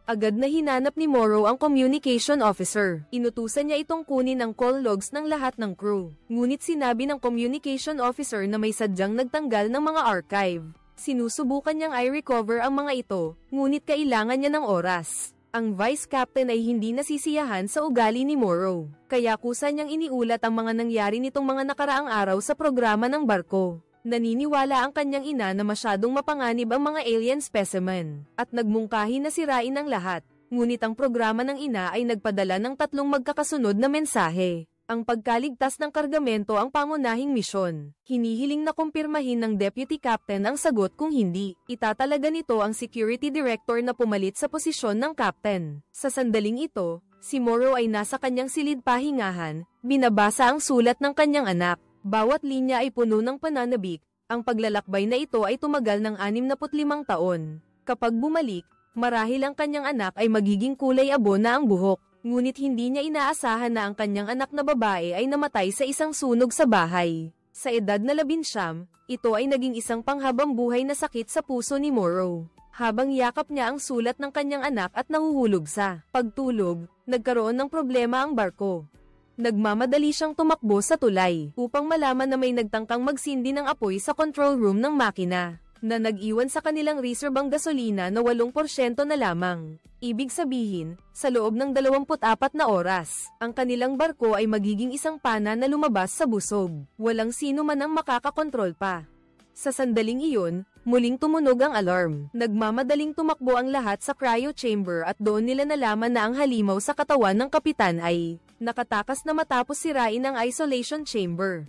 Agad na hinanap ni Morrow ang communication officer. Inutusan niya itong kunin ang call logs ng lahat ng crew. Ngunit sinabi ng communication officer na may sadyang nagtanggal ng mga archive. Sinusubukan niyang i-recover ang mga ito, ngunit kailangan niya ng oras. Ang vice captain ay hindi nasisiyahan sa ugali ni Morrow, kaya kusa niyang iniulat ang mga nangyari nitong mga nakaraang araw sa programa ng barko. Naniniwala ang kanyang ina na masyadong mapanganib ang mga alien specimen, at nagmungkahi na sirain ang lahat. Ngunit ang programa ng ina ay nagpadala ng 3 magkakasunod na mensahe. Ang pagkaligtas ng kargamento ang pangunahing misyon. Hinihiling na kumpirmahin ng deputy captain ang sagot, kung hindi, itatalaga nito ang security director na pumalit sa posisyon ng captain. Sa sandaling ito, si Morrow ay nasa kanyang silid pahingahan, binabasa ang sulat ng kanyang anak. Bawat linya ay puno ng pananabik. Ang paglalakbay na ito ay tumagal ng 65 taon. Kapag bumalik, marahil ang kanyang anak ay magiging kulay abo na ang buhok. Ngunit hindi niya inaasahan na ang kanyang anak na babae ay namatay sa isang sunog sa bahay. Sa edad na 19, ito ay naging isang panghabang buhay na sakit sa puso ni Morrow. Habang yakap niya ang sulat ng kanyang anak at nahuhulog sa pagtulog, nagkaroon ng problema ang barko. Nagmamadali siyang tumakbo sa tulay upang malaman na may nagtangkang magsindi ng apoy sa control room ng makina, na nag-iwan sa kanilang reserve ang gasolina na 8% na lamang. Ibig sabihin, sa loob ng 24 na oras, ang kanilang barko ay magiging isang pana na lumabas sa busog. Walang sino man ang makakakontrol pa. Sa sandaling iyon, muling tumunog ang alarm. Nagmamadaling tumakbo ang lahat sa cryo chamber at doon nila nalaman na ang halimaw sa katawan ng kapitan ay nakatakas na matapos sirain ang isolation chamber.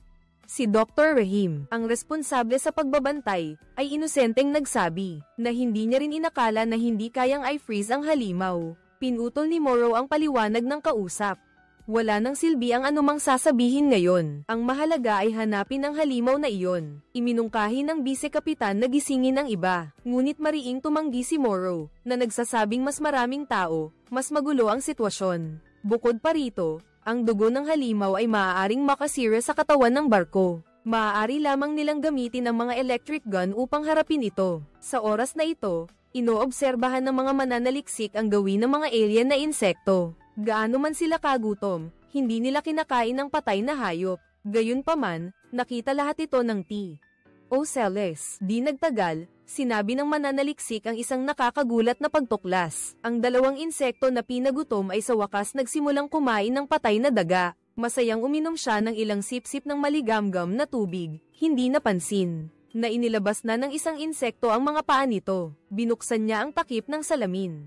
Si Dr. Rahim, ang responsable sa pagbabantay, ay inosenteng nagsabi na hindi niya rin inakala na hindi kayang i-freeze ang halimaw. Pinutol ni Morrow ang paliwanag ng kausap. Wala nang silbi ang anumang sasabihin ngayon. Ang mahalaga ay hanapin ang halimaw na iyon. Iminungkahi ng bise-kapitan na gisingin ang iba. Ngunit mariing tumanggi si Morrow, na nagsasabing mas maraming tao, mas magulo ang sitwasyon. Bukod pa rito, ang dugo ng halimaw ay maaaring makasira sa katawan ng barko. Maaari lamang nilang gamitin ang mga electric gun upang harapin ito. Sa oras na ito, inoobserbahan ng mga mananaliksik ang gawin ng mga alien na insekto. Gaano man sila kagutom, hindi nila kinakain ng patay na hayop. Gayunpaman, nakita lahat ito ng T. Ocellus. Di nagtagal, sinabi ng mananaliksik ang isang nakakagulat na pagtuklas. Ang 2 insekto na pinagutom ay sa wakas nagsimulang kumain ng patay na daga. Masayang uminom siya ng ilang sip-sip ng maligamgam na tubig, hindi napansin na inilabas na ng isang insekto ang mga paa nito. Binuksan niya ang takip ng salamin.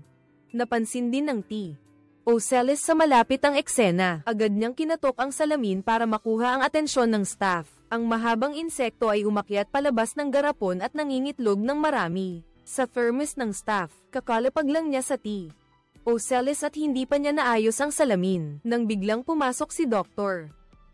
Napansin din ng T. Ocellus sa malapit ang eksena. Agad niyang kinatok ang salamin para makuha ang atensyon ng staff. Ang mahabang insekto ay umakyat palabas ng garapon at nangingitlog ng marami. Sa thermos ng staff, kakalapag lang niya sa T. Ocellus at hindi pa niya naayos ang salamin, nang biglang pumasok si Dr.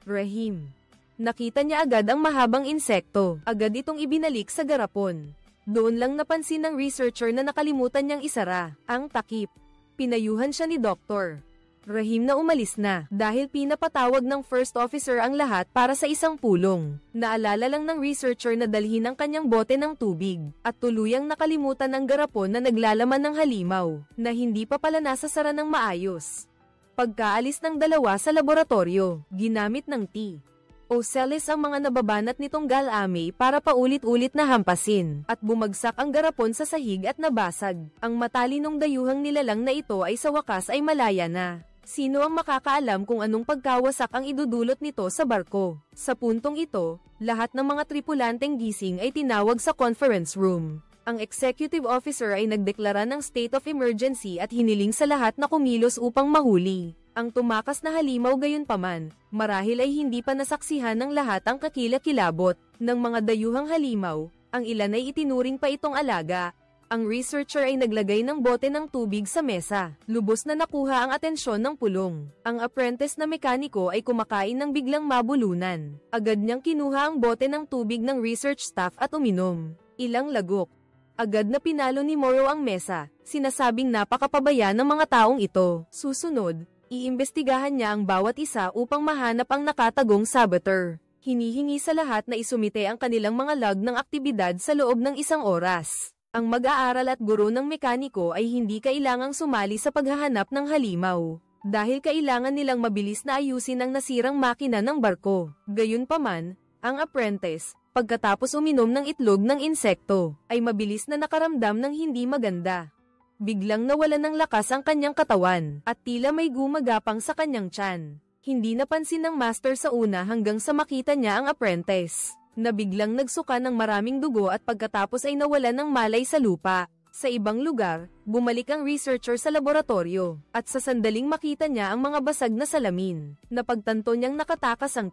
Rahim. Nakita niya agad ang mahabang insekto. Agad itong ibinalik sa garapon. Doon lang napansin ng researcher na nakalimutan niyang isara ang takip. Pinayuhan siya ni Dr. Rahim na umalis na, dahil pinapatawag ng first officer ang lahat para sa isang pulong. Naalala lang ng researcher na dalhin ang kanyang bote ng tubig, at tuluyang nakalimutan ang garapon na naglalaman ng halimaw, na hindi pa pala nasasara ng maayos. Pagkaalis ng dalawa sa laboratorio, ginamit ng T. Ocellus ang mga nababanat nitong galame para paulit-ulit na hampasin, at bumagsak ang garapon sa sahig at nabasag. Ang matalinong dayuhang nilalang na ito ay sa wakas ay malaya na. Sino ang makakaalam kung anong pagkawasak ang idudulot nito sa barko? Sa puntong ito, lahat ng mga tripulanteng gising ay tinawag sa conference room. Ang executive officer ay nagdeklara ng state of emergency at hiniling sa lahat na kumilos upang mahuli ang tumakas na halimaw. Gayunpaman, marahil ay hindi pa nasaksihan ng lahat ang kakilakilabot ng mga dayuhang halimaw. Ang ilan ay itinuring pa itong alaga. Ang researcher ay naglagay ng bote ng tubig sa mesa. Lubos na nakuha ang atensyon ng pulong. Ang apprentice na mekaniko ay kumakain ng biglang mabulunan. Agad niyang kinuha ang bote ng tubig ng research staff at uminom. Ilang lagok. Agad na pinalo ni Morrow ang mesa, sinasabing napakapabaya ng mga taong ito. Susunod, iimbestigahan niya ang bawat isa upang mahanap ang nakatagong saboteur. Hinihingi sa lahat na isumite ang kanilang mga log ng aktibidad sa loob ng 1 oras. Ang mag-aaral at guro ng mekaniko ay hindi kailangang sumali sa paghahanap ng halimaw, dahil kailangan nilang mabilis na ayusin ang nasirang makina ng barko. Gayunpaman, ang apprentice, pagkatapos uminom ng itlog ng insekto, ay mabilis na nakaramdam ng hindi maganda. Biglang nawalan ng lakas ang kanyang katawan, at tila may gumagapang sa kanyang tiyan. Hindi napansin ng master sa una hanggang sa makita niya ang apprentice, na biglang nagsuka ng maraming dugo at pagkatapos ay nawalan ng malay sa lupa. Sa ibang lugar, bumalik ang researcher sa laboratorio, at sa sandaling makita niya ang mga basag na salamin. Napagtanto niyang nakatakas ang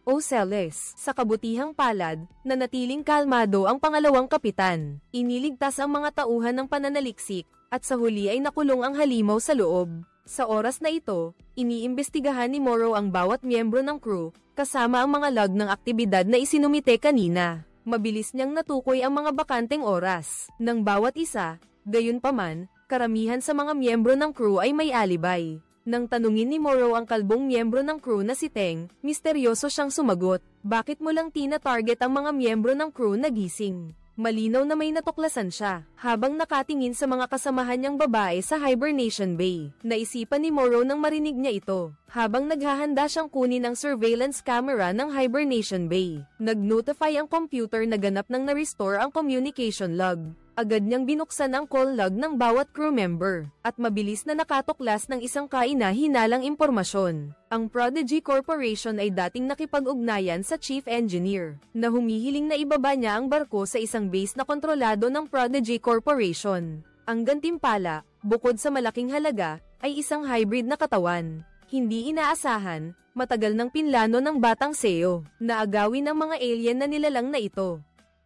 Ocelles. Sa kabutihang palad, nanatiling kalmado ang pangalawang kapitan. Iniligtas ang mga tauhan ng pananaliksik, at sa huli ay nakulong ang halimaw sa loob. Sa oras na ito, iniimbestigahan ni Morrow ang bawat miyembro ng crew, kasama ang mga log ng aktibidad na isinumite kanina. Mabilis niyang natukoy ang mga bakanteng oras ng bawat isa. Gayunpaman, karamihan sa mga miyembro ng crew ay may alibay. Nang tanungin ni Morrow ang kalbong miyembro ng crew na si Teng, misteryoso siyang sumagot, "Bakit mo lang tina-target ang mga miyembro ng crew na gising?" Malinaw na may natuklasan siya, habang nakatingin sa mga kasamahan niyang babae sa hibernation bay. Naisipan ni Morrow nang marinig niya ito, habang naghahanda siyang kunin ang surveillance camera ng hibernation bay. Nag-notify ang computer na ganap nang na-restore ang communication log. Agad niyang binuksan ang call log ng bawat crew member, at mabilis na nakatuklas ng isang kaina-hinalang impormasyon. Ang Prodigy Corporation ay dating nakipag-ugnayan sa chief engineer, na humihiling na ibaba niya ang barko sa isang base na kontrolado ng Prodigy Corporation. Ang gantimpala, bukod sa malaking halaga, ay isang hybrid na katawan. Hindi inaasahan, matagal ng pinlano ng batang Seo, na agawin ng mga alien na nilalang na ito.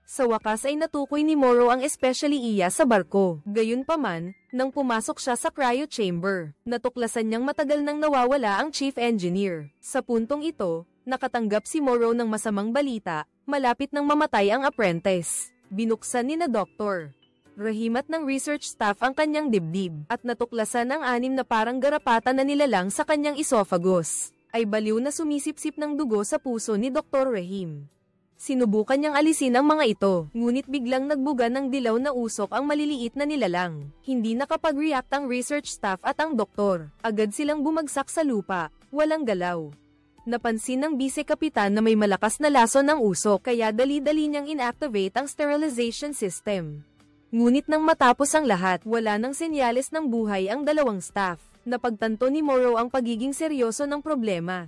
Sa wakas ay natukoy ni Morrow ang especially iya sa barko. Gayunpaman, nang pumasok siya sa cryo chamber, natuklasan niyang matagal nang nawawala ang chief engineer. Sa puntong ito, nakatanggap si Morrow ng masamang balita, malapit nang mamatay ang apprentice. Binuksan ni na Dr. Rahimat ng research staff ang kanyang dibdib, at natuklasan ang 6 na parang garapata na nilalang sa kanyang esophagus. Ay baliw na sumisipsip ng dugo sa puso ni Dr. Rahim. Sinubukan niyang alisin ang mga ito, ngunit biglang nagbuga ng dilaw na usok ang maliliit na nilalang. Hindi nakapag-react ang research staff at ang doktor. Agad silang bumagsak sa lupa, walang galaw. Napansin ng bise-kapitan na may malakas na lason ng usok, kaya dali-dali niyang inactivate ang sterilization system. Ngunit nang matapos ang lahat, wala nang senyales ng buhay ang dalawang staff. Napagtanto ni Morrow ang pagiging seryoso ng problema.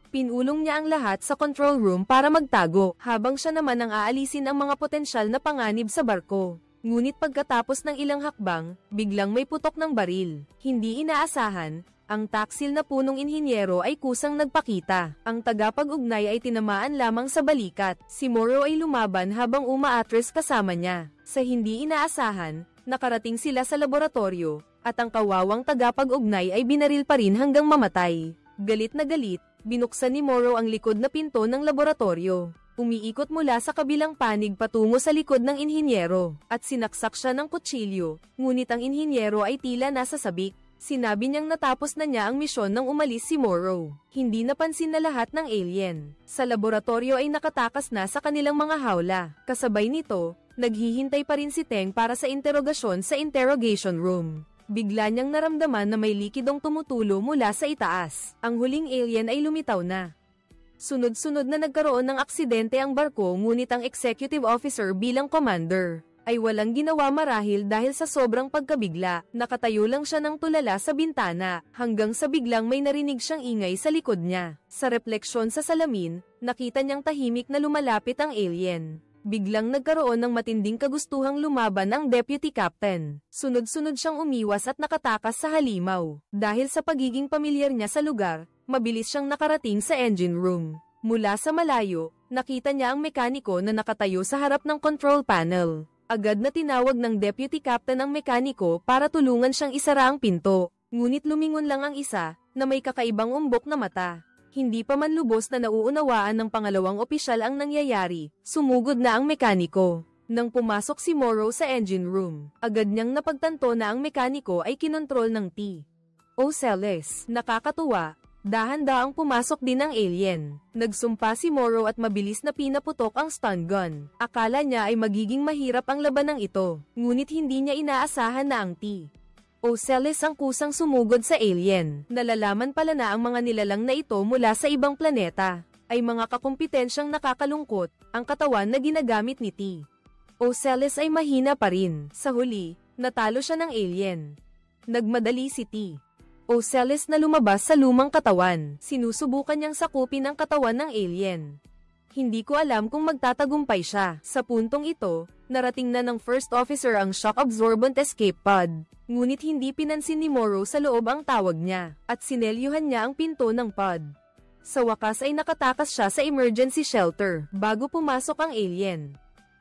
Pinulong niya ang lahat sa control room para magtago, habang siya naman ang aalisin ang mga potensyal na panganib sa barko. Ngunit pagkatapos ng ilang hakbang, biglang may putok ng baril. Hindi inaasahan, ang taksil na punong inhinyero ay kusang nagpakita. Ang tagapag-ugnay ay tinamaan lamang sa balikat. Si Morrow ay lumaban habang umaatres kasama niya. Sa hindi inaasahan, nakarating sila sa laboratorio, at ang kawawang tagapag-ugnay ay binaril pa rin hanggang mamatay. Galit na galit, binuksan ni Morrow ang likod na pinto ng laboratorio. Umiikot mula sa kabilang panig patungo sa likod ng inhinyero, at sinaksak siya ng kutsilyo, ngunit ang inhinyero ay tila nasa sabik. Sinabi niyang natapos na niya ang misyon nang umalis si Morrow. Hindi napansin na lahat ng alien sa laboratorio ay nakatakas na sa kanilang mga hawla. Kasabay nito, naghihintay pa rin si Teng para sa interogasyon sa interrogation room. Bigla niyang naramdaman na may likidong tumutulo mula sa itaas. Ang huling alien ay lumitaw na. Sunod-sunod na nagkaroon ng aksidente ang barko, ngunit ang executive officer bilang commander ay walang ginawa marahil dahil sa sobrang pagkabigla. Nakatayo lang siya ng tulala sa bintana, hanggang sa biglang may narinig siyang ingay sa likod niya. Sa refleksyon sa salamin, nakita niyang tahimik na lumalapit ang alien. Biglang nagkaroon ng matinding kagustuhang lumaban ang deputy captain. Sunod-sunod siyang umiwas at nakatakas sa halimaw. Dahil sa pagiging pamilyar niya sa lugar, mabilis siyang nakarating sa engine room. Mula sa malayo, nakita niya ang mekaniko na nakatayo sa harap ng control panel. Agad na tinawag ng deputy captain ang mekaniko para tulungan siyang isara ang pinto. Ngunit lumingon lang ang isa, na may kakaibang umbok na mata. Hindi pa man lubos na nauunawaan ng pangalawang opisyal ang nangyayari, sumugod na ang mekaniko. Nang pumasok si Morrow sa engine room, agad niyang napagtanto na ang mekaniko ay kinontrol ng T. O'Cellis. Nakakatuwa, dahan-daang pumasok din ang alien. Nagsumpa si Morrow at mabilis na pinaputok ang stun gun. Akala niya ay magiging mahirap ang labanang ito, ngunit hindi niya inaasahan na ang T. O'Cellis ang kusang sumugod sa alien. Nalalaman pala na ang mga nilalang na ito mula sa ibang planeta ay mga kakumpetensyang nakakalungkot, ang katawan na ginagamit ni T. O'Cellis ay mahina pa rin. Sa huli, natalo siya ng alien. Nagmadali si T. O'Cellis na lumabas sa lumang katawan. Sinusubukan niyang sakupin ang katawan ng alien. Hindi ko alam kung magtatagumpay siya. Sa puntong ito, narating na ng first officer ang shock-absorbent escape pod. Ngunit hindi pinansin ni Morrow sa loob ang tawag niya, at sinelyuhan niya ang pinto ng pod. Sa wakas ay nakatakas siya sa emergency shelter, bago pumasok ang alien.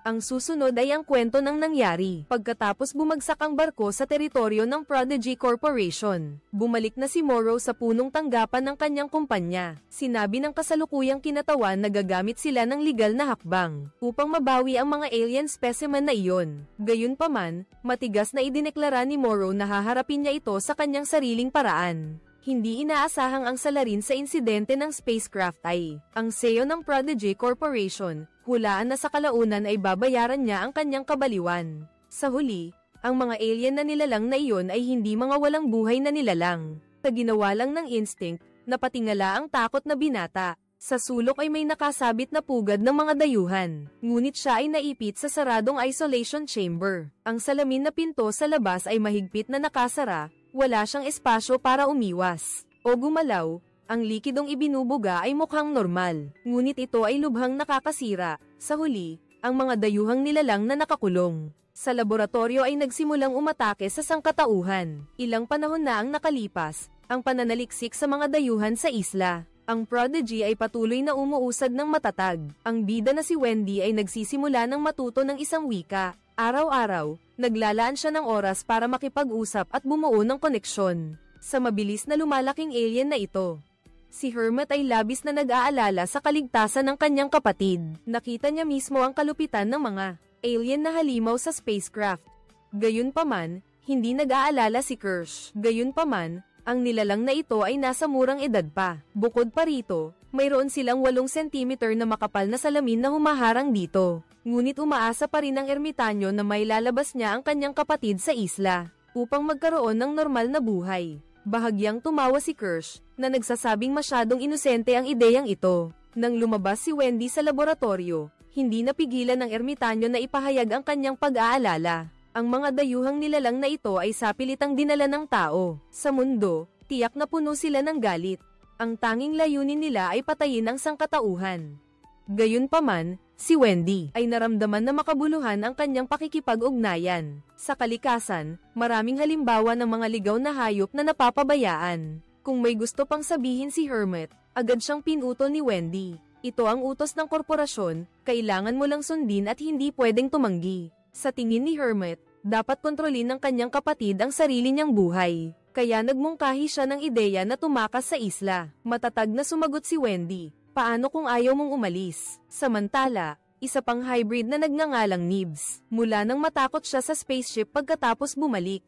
Ang susunod ay ang kwento ng nangyari. Pagkatapos bumagsak ang barko sa teritoryo ng Prodigy Corporation, bumalik na si Morrow sa punong tanggapan ng kanyang kumpanya. Sinabi ng kasalukuyang kinatawan na gagamit sila ng legal na hakbang upang mabawi ang mga alien specimen na iyon. Gayunpaman, matigas na idineklara ni Morrow na haharapin niya ito sa kanyang sariling paraan. Hindi inaasahang ang salarin sa insidente ng spacecraft ay ang CEO ng Prodigy Corporation. Hulaan na sa kalaunan ay babayaran niya ang kanyang kabaliwan. Sa huli, ang mga alien na nilalang na iyon ay hindi mga walang buhay na nilalang. Sa ginawa lang ng instinct, napatingala ang takot na binata. Sa sulok ay may nakasabit na pugad ng mga dayuhan. Ngunit siya ay naipit sa saradong isolation chamber. Ang salamin na pinto sa labas ay mahigpit na nakasara, wala siyang espasyo para umiwas o gumalaw. Ang likidong ibinubuga ay mukhang normal, ngunit ito ay lubhang nakakasira. Sa huli, ang mga dayuhang nilalang na nakakulong sa laboratorio ay nagsimulang umatake sa sangkatauhan. Ilang panahon na ang nakalipas, ang pananaliksik sa mga dayuhan sa isla. Ang Prodigy ay patuloy na umuusad ng matatag. Ang bida na si Wendy ay nagsisimula ng matuto ng isang wika. Araw-araw, naglalaan siya ng oras para makipag-usap at bumuo ng koneksyon sa mabilis na lumalaking alien na ito. Si Hermit ay labis na nag-aalala sa kaligtasan ng kanyang kapatid. Nakita niya mismo ang kalupitan ng mga alien na halimaw sa spacecraft. Gayunpaman, hindi nag-aalala si Kirsch. Gayunpaman, ang nilalang na ito ay nasa murang edad pa. Bukod pa rito, mayroon silang 8 cm na makapal na salamin na humaharang dito. Ngunit umaasa pa rin ang ermitanyo na may lalabas niya ang kanyang kapatid sa isla upang magkaroon ng normal na buhay. Bahagyang tumawa si Kirsch, na nagsasabing masyadong inosente ang ideyang ito. Nang lumabas si Wendy sa laboratorio, hindi napigilan ng ermitanyo na ipahayag ang kanyang pag-aalala. Ang mga dayuhang nilalang na ito ay sapilitang dinala ng tao. Sa mundo, tiyak na puno sila ng galit. Ang tanging layunin nila ay patayin ang sangkatauhan. Gayunpaman, si Wendy ay naramdaman na makabuluhan ang kanyang pakikipag-ugnayan. Sa kalikasan, maraming halimbawa ng mga ligaw na hayop na napapabayaan. Kung may gusto pang sabihin si Hermit, agad siyang pinutol ni Wendy. Ito ang utos ng korporasyon, kailangan mo lang sundin at hindi pwedeng tumanggi. Sa tingin ni Hermit, dapat kontrolin ng kanyang kapatid ang sarili niyang buhay. Kaya nagmungkahi siya ng ideya na tumakas sa isla. Matatag na sumagot si Wendy. Paano kung ayaw mong umalis? Samantala, isa pang hybrid na nagngangalang Nibs. Mula nang matakot siya sa spaceship pagkatapos bumalik.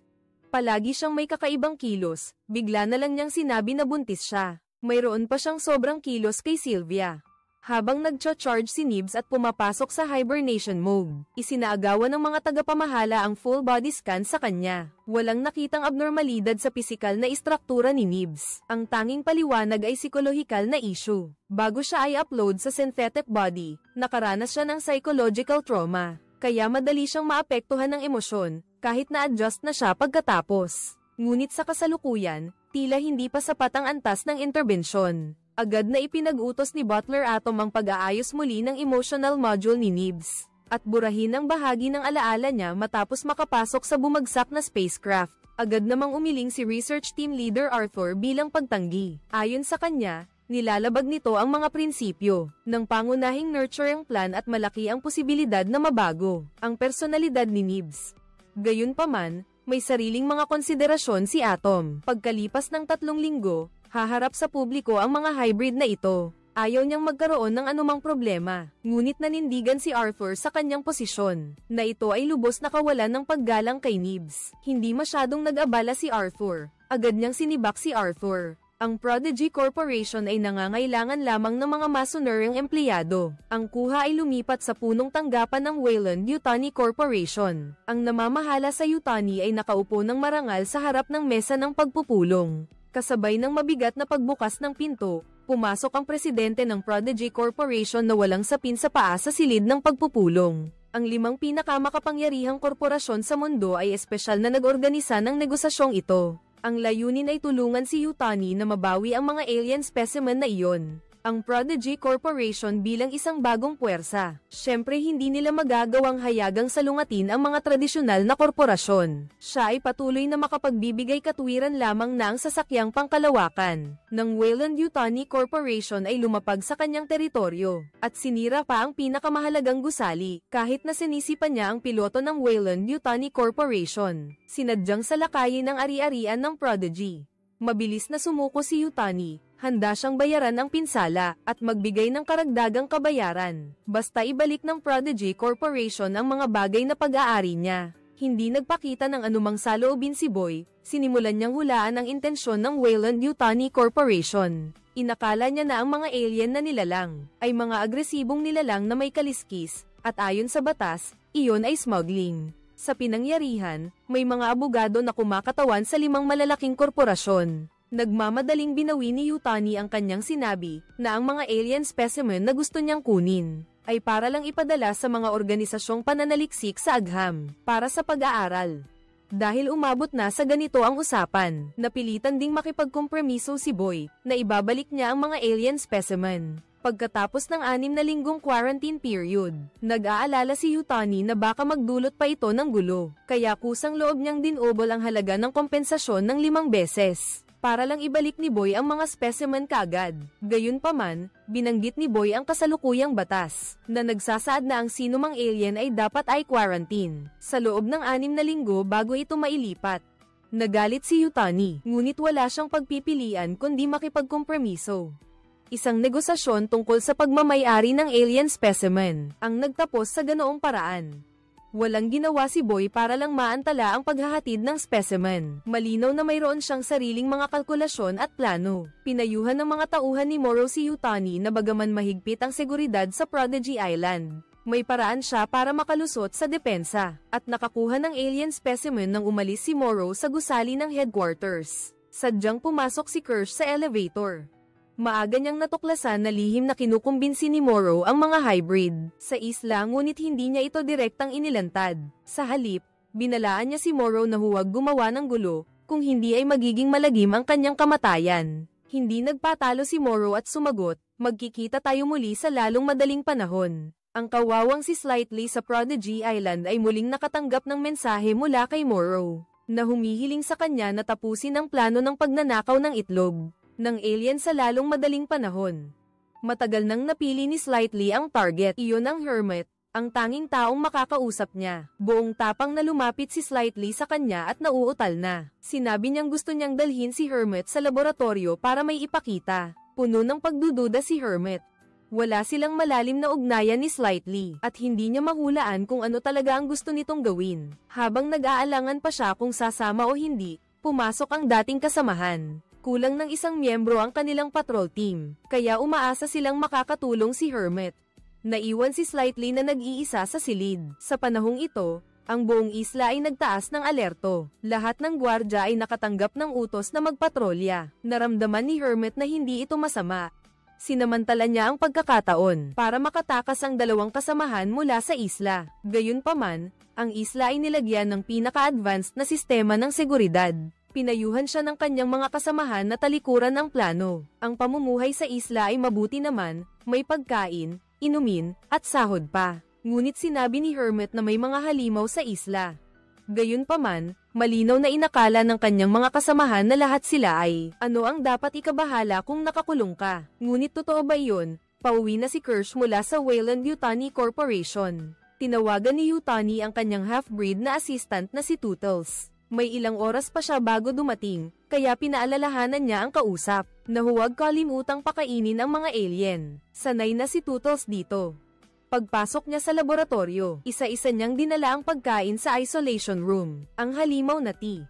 Palagi siyang may kakaibang kilos, bigla na lang niyang sinabi na buntis siya. Mayroon pa siyang sobrang kilos kay Sylvia. Habang nagcha-charge si Nibs at pumapasok sa hibernation mode, isinaagawan ng mga tagapamahala ang full body scan sa kanya. Walang nakitang abnormalidad sa pisikal na istruktura ni Nibs. Ang tanging paliwanag ay psikolohikal na issue. Bago siya ay upload sa synthetic body, nakaranas siya ng psychological trauma. Kaya madali siyang maapektuhan ng emosyon, kahit na-adjust na siya pagkatapos. Ngunit sa kasalukuyan, tila hindi pa sapat ang antas ng interbensyon. Agad na ipinag-utos ni Butler Atom ang pag-aayos muli ng emotional module ni Nibs. at burahin ang bahagi ng alaala niya matapos makapasok sa bumagsak na spacecraft. Agad namang umiling si Research Team Leader Arthur bilang pagtanggi. Ayon sa kanya, nilalabag nito ang mga prinsipyo ng pangunahing nurturing plan at malaki ang posibilidad na mabago ang personalidad ni Nibs. Gayunpaman, may sariling mga konsiderasyon si Atom. Pagkalipas ng 3 linggo, haharap sa publiko ang mga hybrid na ito. Ayaw niyang magkaroon ng anumang problema, ngunit nanindigan si Arthur sa kanyang posisyon, na ito ay lubos na kawalan ng paggalang kay Nibs. Hindi masyadong nag-abala si Arthur, agad niyang sinibak si Arthur. Ang Prodigy Corporation ay nangangailangan lamang ng mga masunuring empleyado. Ang kuha ay lumipat sa punong tanggapan ng Weyland-Yutani Corporation. Ang namamahala sa Yutani ay nakaupo ng marangal sa harap ng mesa ng pagpupulong. Kasabay ng mabigat na pagbukas ng pinto, pumasok ang presidente ng Prodigy Corporation na walang sapin sa paa sa silid ng pagpupulong. Ang 5 pinakamakapangyarihang korporasyon sa mundo ay espesyal na nag-organisa ng negosasyong ito. Ang layunin ay tulungan si Yutani na mabawi ang mga alien specimen na iyon. Ang Prodigy Corporation bilang isang bagong puwersa. Siyempre hindi nila magagawang hayagang salungatin ang mga tradisyonal na korporasyon. Siya ay patuloy na makapagbibigay katwiran lamang na ang sasakyang pangkalawakan ng Weyland-Yutani Corporation ay lumapag sa kanyang teritoryo, at sinira pa ang pinakamahalagang gusali, kahit na sinisipan niya ang piloto ng Weyland-Yutani Corporation. Sinadyang salakayin ang ari-arian ng Prodigy. Mabilis na sumuko si Yutani. Handa siyang bayaran ang pinsala at magbigay ng karagdagang kabayaran. Basta ibalik ng Prodigy Corporation ang mga bagay na pag-aari niya. Hindi nagpakita ng anumang saloobin si Boy, sinimulan niyang hulaan ang intensyon ng Weyland-Yutani Corporation. Inakala niya na ang mga alien na nilalang ay mga agresibong nilalang na may kaliskis, at ayon sa batas, iyon ay smuggling. Sa pinangyarihan, may mga abogado na kumakatawan sa 5 malalaking korporasyon. Nagmamadaling binawi ni Yutani ang kanyang sinabi na ang mga alien specimen na gusto niyang kunin ay para lang ipadala sa mga organisasyong pananaliksik sa agham para sa pag-aaral. Dahil umabot na sa ganito ang usapan, napilitan ding makipagkompromiso si Boy na ibabalik niya ang mga alien specimen. Pagkatapos ng 6 na linggong quarantine period, nag-aalala si Yutani na baka magdulot pa ito ng gulo, kaya kusang loob niyang dinobol ang halaga ng kompensasyon ng 5 beses. Para lang ibalik ni Boy ang mga specimen kaagad. Gayunpaman, binanggit ni Boy ang kasalukuyang batas, na nagsasaad na ang sinumang alien ay dapat ay quarantine sa loob ng 6 na linggo bago ito mailipat. Nagalit si Yutani, ngunit wala siyang pagpipilian kundi makipagkompromiso. Isang negosasyon tungkol sa pagmamay-ari ng alien specimen ang nagtapos sa ganoong paraan. Walang ginawa si Boy para lang maantala ang paghahatid ng specimen. Malinaw na mayroon siyang sariling mga kalkulasyon at plano. Pinayuhan ng mga tauhan ni Morrow si Yutani na bagaman mahigpit ang seguridad sa Prodigy Island, may paraan siya para makalusot sa depensa, at nakakuha ng alien specimen nang umalis si Morrow sa gusali ng headquarters. Sadyang pumasok si Kirsch sa elevator. Maaga niyang natuklasan na lihim na kinukumbinsi ni Morrow ang mga hybrid sa isla, ngunit hindi niya ito direktang inilantad. Sa halip, binalaan niya si Morrow na huwag gumawa ng gulo, kung hindi ay magiging malagim ang kanyang kamatayan. Hindi nagpatalo si Morrow at sumagot, magkikita tayo muli sa lalong madaling panahon. Ang kawawang si Slightly sa Prodigy Island ay muling nakatanggap ng mensahe mula kay Morrow, na humihiling sa kanya na tapusin ang plano ng pagnanakaw ng itlog ng alien sa lalong madaling panahon. Matagal nang napili ni Slightly ang target, iyon ang Hermit, ang tanging taong makakausap niya. Buong tapang na lumapit si Slightly sa kanya at nauutal na. Sinabi niyang gusto niyang dalhin si Hermit sa laboratorio para may ipakita. Puno ng pagdududa si Hermit. Wala silang malalim na ugnayan ni Slightly, at hindi niya mahulaan kung ano talaga ang gusto nitong gawin. Habang nag-aalangan pa siya kung sasama o hindi, pumasok ang dating kasamahan. Kulang ng isang miyembro ang kanilang patrol team, kaya umaasa silang makakatulong si Hermit. Naiwan si Slightly na nag-iisa sa silid. Sa panahong ito, ang buong isla ay nagtaas ng alerto. Lahat ng gwardya ay nakatanggap ng utos na magpatrolya. Naramdaman ni Hermit na hindi ito masama. Sinamantala niya ang pagkakataon para makatakas ang 2 kasamahan mula sa isla. Gayunpaman, ang isla ay nilagyan ng pinaka-advanced na sistema ng seguridad. Pinayuhan siya ng kanyang mga kasamahan na talikuran ang plano. Ang pamumuhay sa isla ay mabuti naman, may pagkain, inumin, at sahod pa. ngunit sinabi ni Hermit na may mga halimaw sa isla. Gayunpaman, malinaw na inakala ng kanyang mga kasamahan na lahat sila ay, ano ang dapat ikabahala kung nakakulong ka. Ngunit totoo ba iyon? Pauwi na si Kirsch mula sa Weyland-Yutani Corporation. Tinawagan ni Yutani ang kanyang half-breed na assistant na si Tootles. May ilang oras pa siya bago dumating, kaya pinaalalahanan niya ang kausap, na huwag kalimutang pakainin ang mga alien. Sanay na si Tootles dito. Pagpasok niya sa laboratorio, isa-isa niyang dinala ang pagkain sa isolation room. Ang halimaw na tea.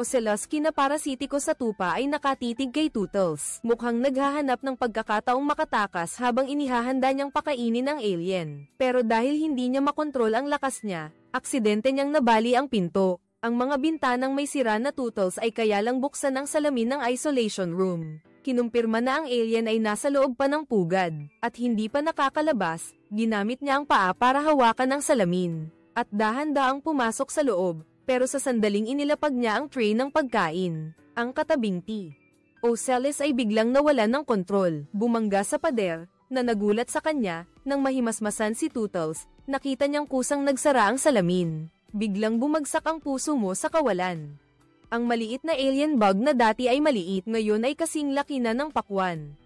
Oseloski na parasitiko sa tupa ay nakatitig kay Tootles. Mukhang naghahanap ng pagkakataong makatakas habang inihahanda niyang pakainin ang alien. Pero dahil hindi niya makontrol ang lakas niya, aksidente niyang nabali ang pinto. Ang mga bintanang may sira na Tootles ay kaya lang buksan ang salamin ng isolation room. Kinumpirma na ang alien ay nasa loob pa ng pugad, at hindi pa nakakalabas. Ginamit niya ang paa para hawakan ang salamin, at dahan-daang pumasok sa loob. Pero sa sandaling inilapag niya ang tray ng pagkain, ang katabing tea. Oceles ay biglang nawalan ng kontrol, bumangga sa pader, na nagulat sa kanya, nang mahimasmasan si Tootles, nakita niyang kusang nagsara ang salamin. Biglang bumagsak ang puso mo sa kawalan. Ang maliit na alien bug na dati ay maliit, ngayon ay kasing laki na ng pakwan.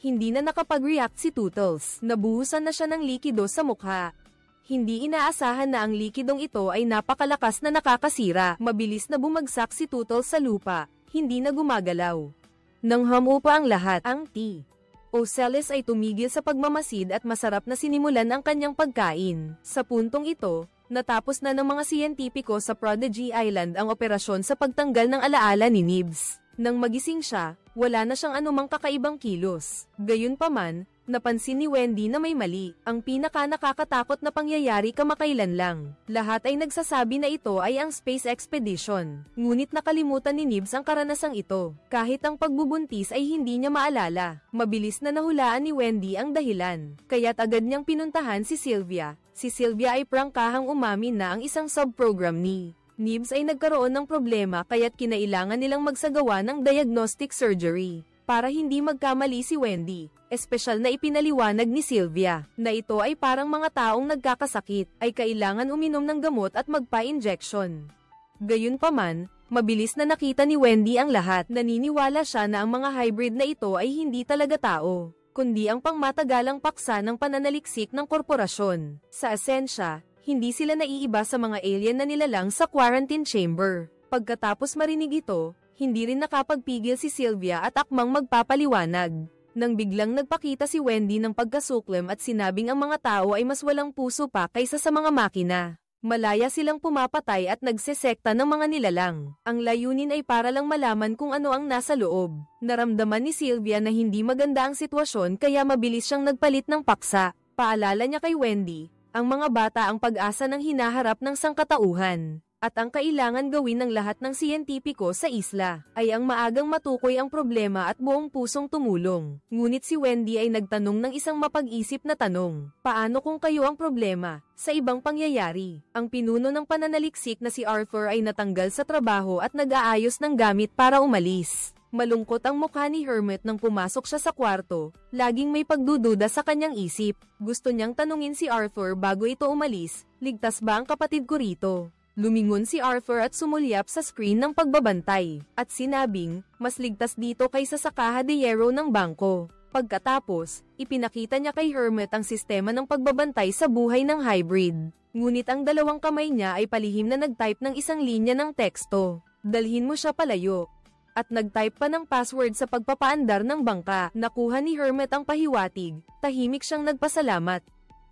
Hindi na nakapag-react si Tootles, nabuhusan na siya ng likido sa mukha. Hindi inaasahan na ang likidong ito ay napakalakas na nakakasira. Mabilis na bumagsak si Tootles sa lupa, hindi na gumagalaw. Nang hamupa ang lahat, ang tea. Oceles ay tumigil sa pagmamasid at masarap na sinimulan ang kanyang pagkain. Sa puntong ito, natapos na ng mga siyentipiko sa Prodigy Island ang operasyon sa pagtanggal ng alaala ni Nibs. Nang magising siya, wala na siyang anumang kakaibang kilos. Gayunpaman, napansin ni Wendy na may mali, ang pinaka-nakakatakot na pangyayari kamakailan lang. Lahat ay nagsasabi na ito ay ang space expedition. Ngunit nakalimutan ni Nibs ang karanasang ito. Kahit ang pagbubuntis ay hindi niya maalala. Mabilis na nahulaan ni Wendy ang dahilan. Kaya't agad niyang pinuntahan si Sylvia. Si Sylvia ay prangkahang umamin na ang isang subprogram ni Nibs ay nagkaroon ng problema kaya't kinailangan nilang magsagawa ng diagnostic surgery. Para hindi magkamali si Wendy, espesyal na ipinaliwanag ni Sylvia, na ito ay parang mga taong nagkakasakit, ay kailangan uminom ng gamot at magpa-injection. Gayunpaman, mabilis na nakita ni Wendy ang lahat, naniniwala siya na ang mga hybrid na ito ay hindi talaga tao, kundi ang pangmatagalang paksa ng pananaliksik ng korporasyon. Sa esensya, hindi sila naiiba sa mga alien na nilalang sa quarantine chamber. Pagkatapos marinig ito, hindi rin nakapagpigil si Sylvia at akmang magpapaliwanag. Nang biglang nagpakita si Wendy ng pagkasuklem at sinabing ang mga tao ay mas walang puso pa kaysa sa mga makina. Malaya silang pumapatay at nagsesekta ng mga nilalang. Ang layunin ay para lang malaman kung ano ang nasa loob. Naramdaman ni Sylvia na hindi maganda ang sitwasyon kaya mabilis siyang nagpalit ng paksa. Paalala niya kay Wendy, ang mga bata ang pag-asa ng hinaharap ng sangkatauhan. At ang kailangan gawin ng lahat ng siyentipiko sa isla, ay ang maagang matukoy ang problema at buong pusong tumulong. Ngunit si Wendy ay nagtanong ng isang mapag-isip na tanong, paano kung kayo ang problema? Sa ibang pangyayari, ang pinuno ng pananaliksik na si Arthur ay natanggal sa trabaho at nag-aayos ng gamit para umalis. Malungkot ang mukha ni Hermit nang pumasok siya sa kwarto, laging may pagdududa sa kanyang isip. Gusto niyang tanungin si Arthur bago ito umalis, ligtas ba ang kapatid ko rito? Lumingon si Arthur at sumulyap sa screen ng pagbabantay, at sinabing, mas ligtas dito kaysa sa kaha de hierro ng bangko. Pagkatapos, ipinakita niya kay Hermit ang sistema ng pagbabantay sa buhay ng hybrid. Ngunit ang dalawang kamay niya ay palihim na nag-type ng isang linya ng teksto. Dalhin mo siya palayo. At nag-type pa ng password sa pagpapaandar ng bangka. Nakuha ni Hermit ang pahiwatig, tahimik siyang nagpasalamat.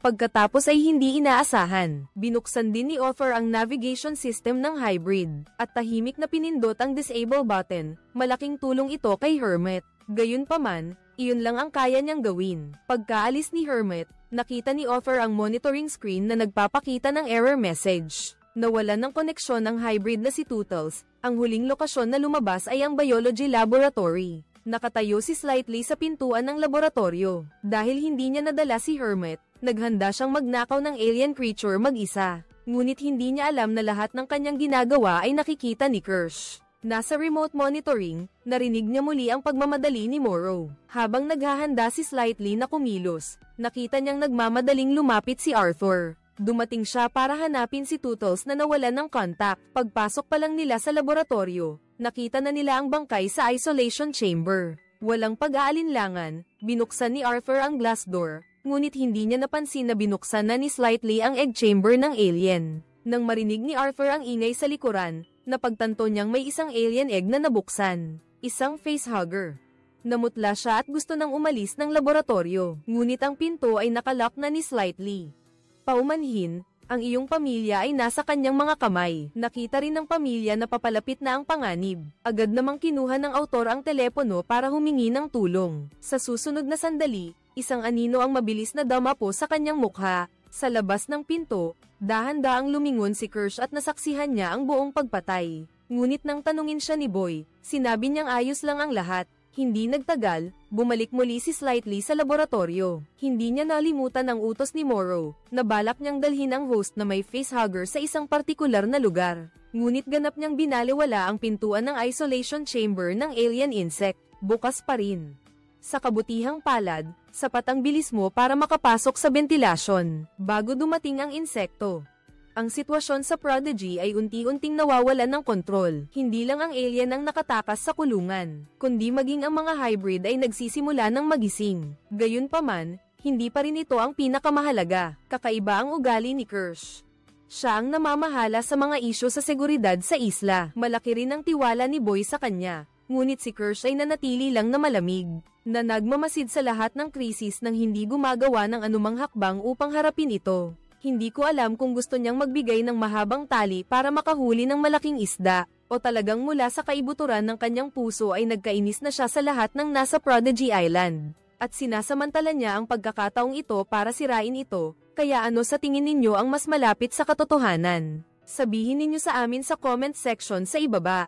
Pagkatapos ay hindi inaasahan, binuksan din ni Arthur ang navigation system ng hybrid, at tahimik na pinindot ang disable button. Malaking tulong ito kay Hermit. Gayunpaman, iyon lang ang kaya niyang gawin. Pagkaalis ni Hermit, nakita ni Arthur ang monitoring screen na nagpapakita ng error message. Nawalan ng koneksyon ang hybrid na si Tootles. Ang huling lokasyon na lumabas ay ang biology laboratory. Nakatayo si Slightly sa pintuan ng laboratorio. Dahil hindi niya nadala si Hermit, naghanda siyang magnakaw ng alien creature mag-isa. Ngunit hindi niya alam na lahat ng kanyang ginagawa ay nakikita ni Kirsch. Nasa remote monitoring, narinig niya muli ang pagmamadali ni Morrow. Habang naghahanda si Slightly na kumilos, nakita niyang nagmamadaling lumapit si Arthur. Dumating siya para hanapin si Tootles na nawalan ng contact. Pagpasok pa lang nila sa laboratorio, nakita na nila ang bangkay sa isolation chamber. Walang pag-aalinlangan, binuksan ni Arthur ang glass door, ngunit hindi niya napansin na binuksan na ni Slightly ang egg chamber ng alien. Nang marinig ni Arthur ang ingay sa likuran, napagtanto niyang may isang alien egg na nabuksan. Isang facehugger. Namutla siya at gusto nang umalis ng laboratorio, ngunit ang pinto ay nakalock na ni Slightly. Paumanhin, ang iyong pamilya ay nasa kanyang mga kamay. Nakita rin ng pamilya na papalapit na ang panganib. Agad namang kinuha ng autor ang telepono para humingi ng tulong. Sa susunod na sandali, isang anino ang mabilis na damapo sa kanyang mukha. Sa labas ng pinto, dahan-daang lumingon si Kirsch at nasaksihan niya ang buong pagpatay. Ngunit nang tanungin siya ni Boy, sinabi niyang ayos lang ang lahat. Hindi nagtagal, bumalik muli si Slightly sa laboratorio. Hindi niya nalimutan ang utos ni Morrow, na balak niyang dalhin ang host na may facehugger sa isang partikular na lugar. Ngunit ganap niyang binaliwala ang pintuan ng isolation chamber ng alien insect, bukas pa rin. Sa kabutihang palad, sapat ang bilis mo para makapasok sa ventilasyon, bago dumating ang insekto. Ang sitwasyon sa Prodigy ay unti-unting nawawalan ng kontrol. Hindi lang ang alien ang nakatakas sa kulungan, kundi maging ang mga hybrid ay nagsisimula ng magising. Gayunpaman, hindi pa rin ito ang pinakamahalaga. Kakaiba ang ugali ni Kirsch. Siya ang namamahala sa mga isyu sa seguridad sa isla. Malaki rin ang tiwala ni Boy sa kanya. Ngunit si Kirsch ay nanatili lang na malamig, na nagmamasid sa lahat ng krisis nang hindi gumagawa ng anumang hakbang upang harapin ito. Hindi ko alam kung gusto niyang magbigay ng mahabang tali para makahuli ng malaking isda, o talagang mula sa kaibuturan ng kanyang puso ay nagkainis na siya sa lahat ng nasa Prodigy Island. At sinasamantala niya ang pagkakataong ito para sirain ito, kaya ano sa tingin ninyo ang mas malapit sa katotohanan? Sabihin ninyo sa amin sa comment section sa ibaba.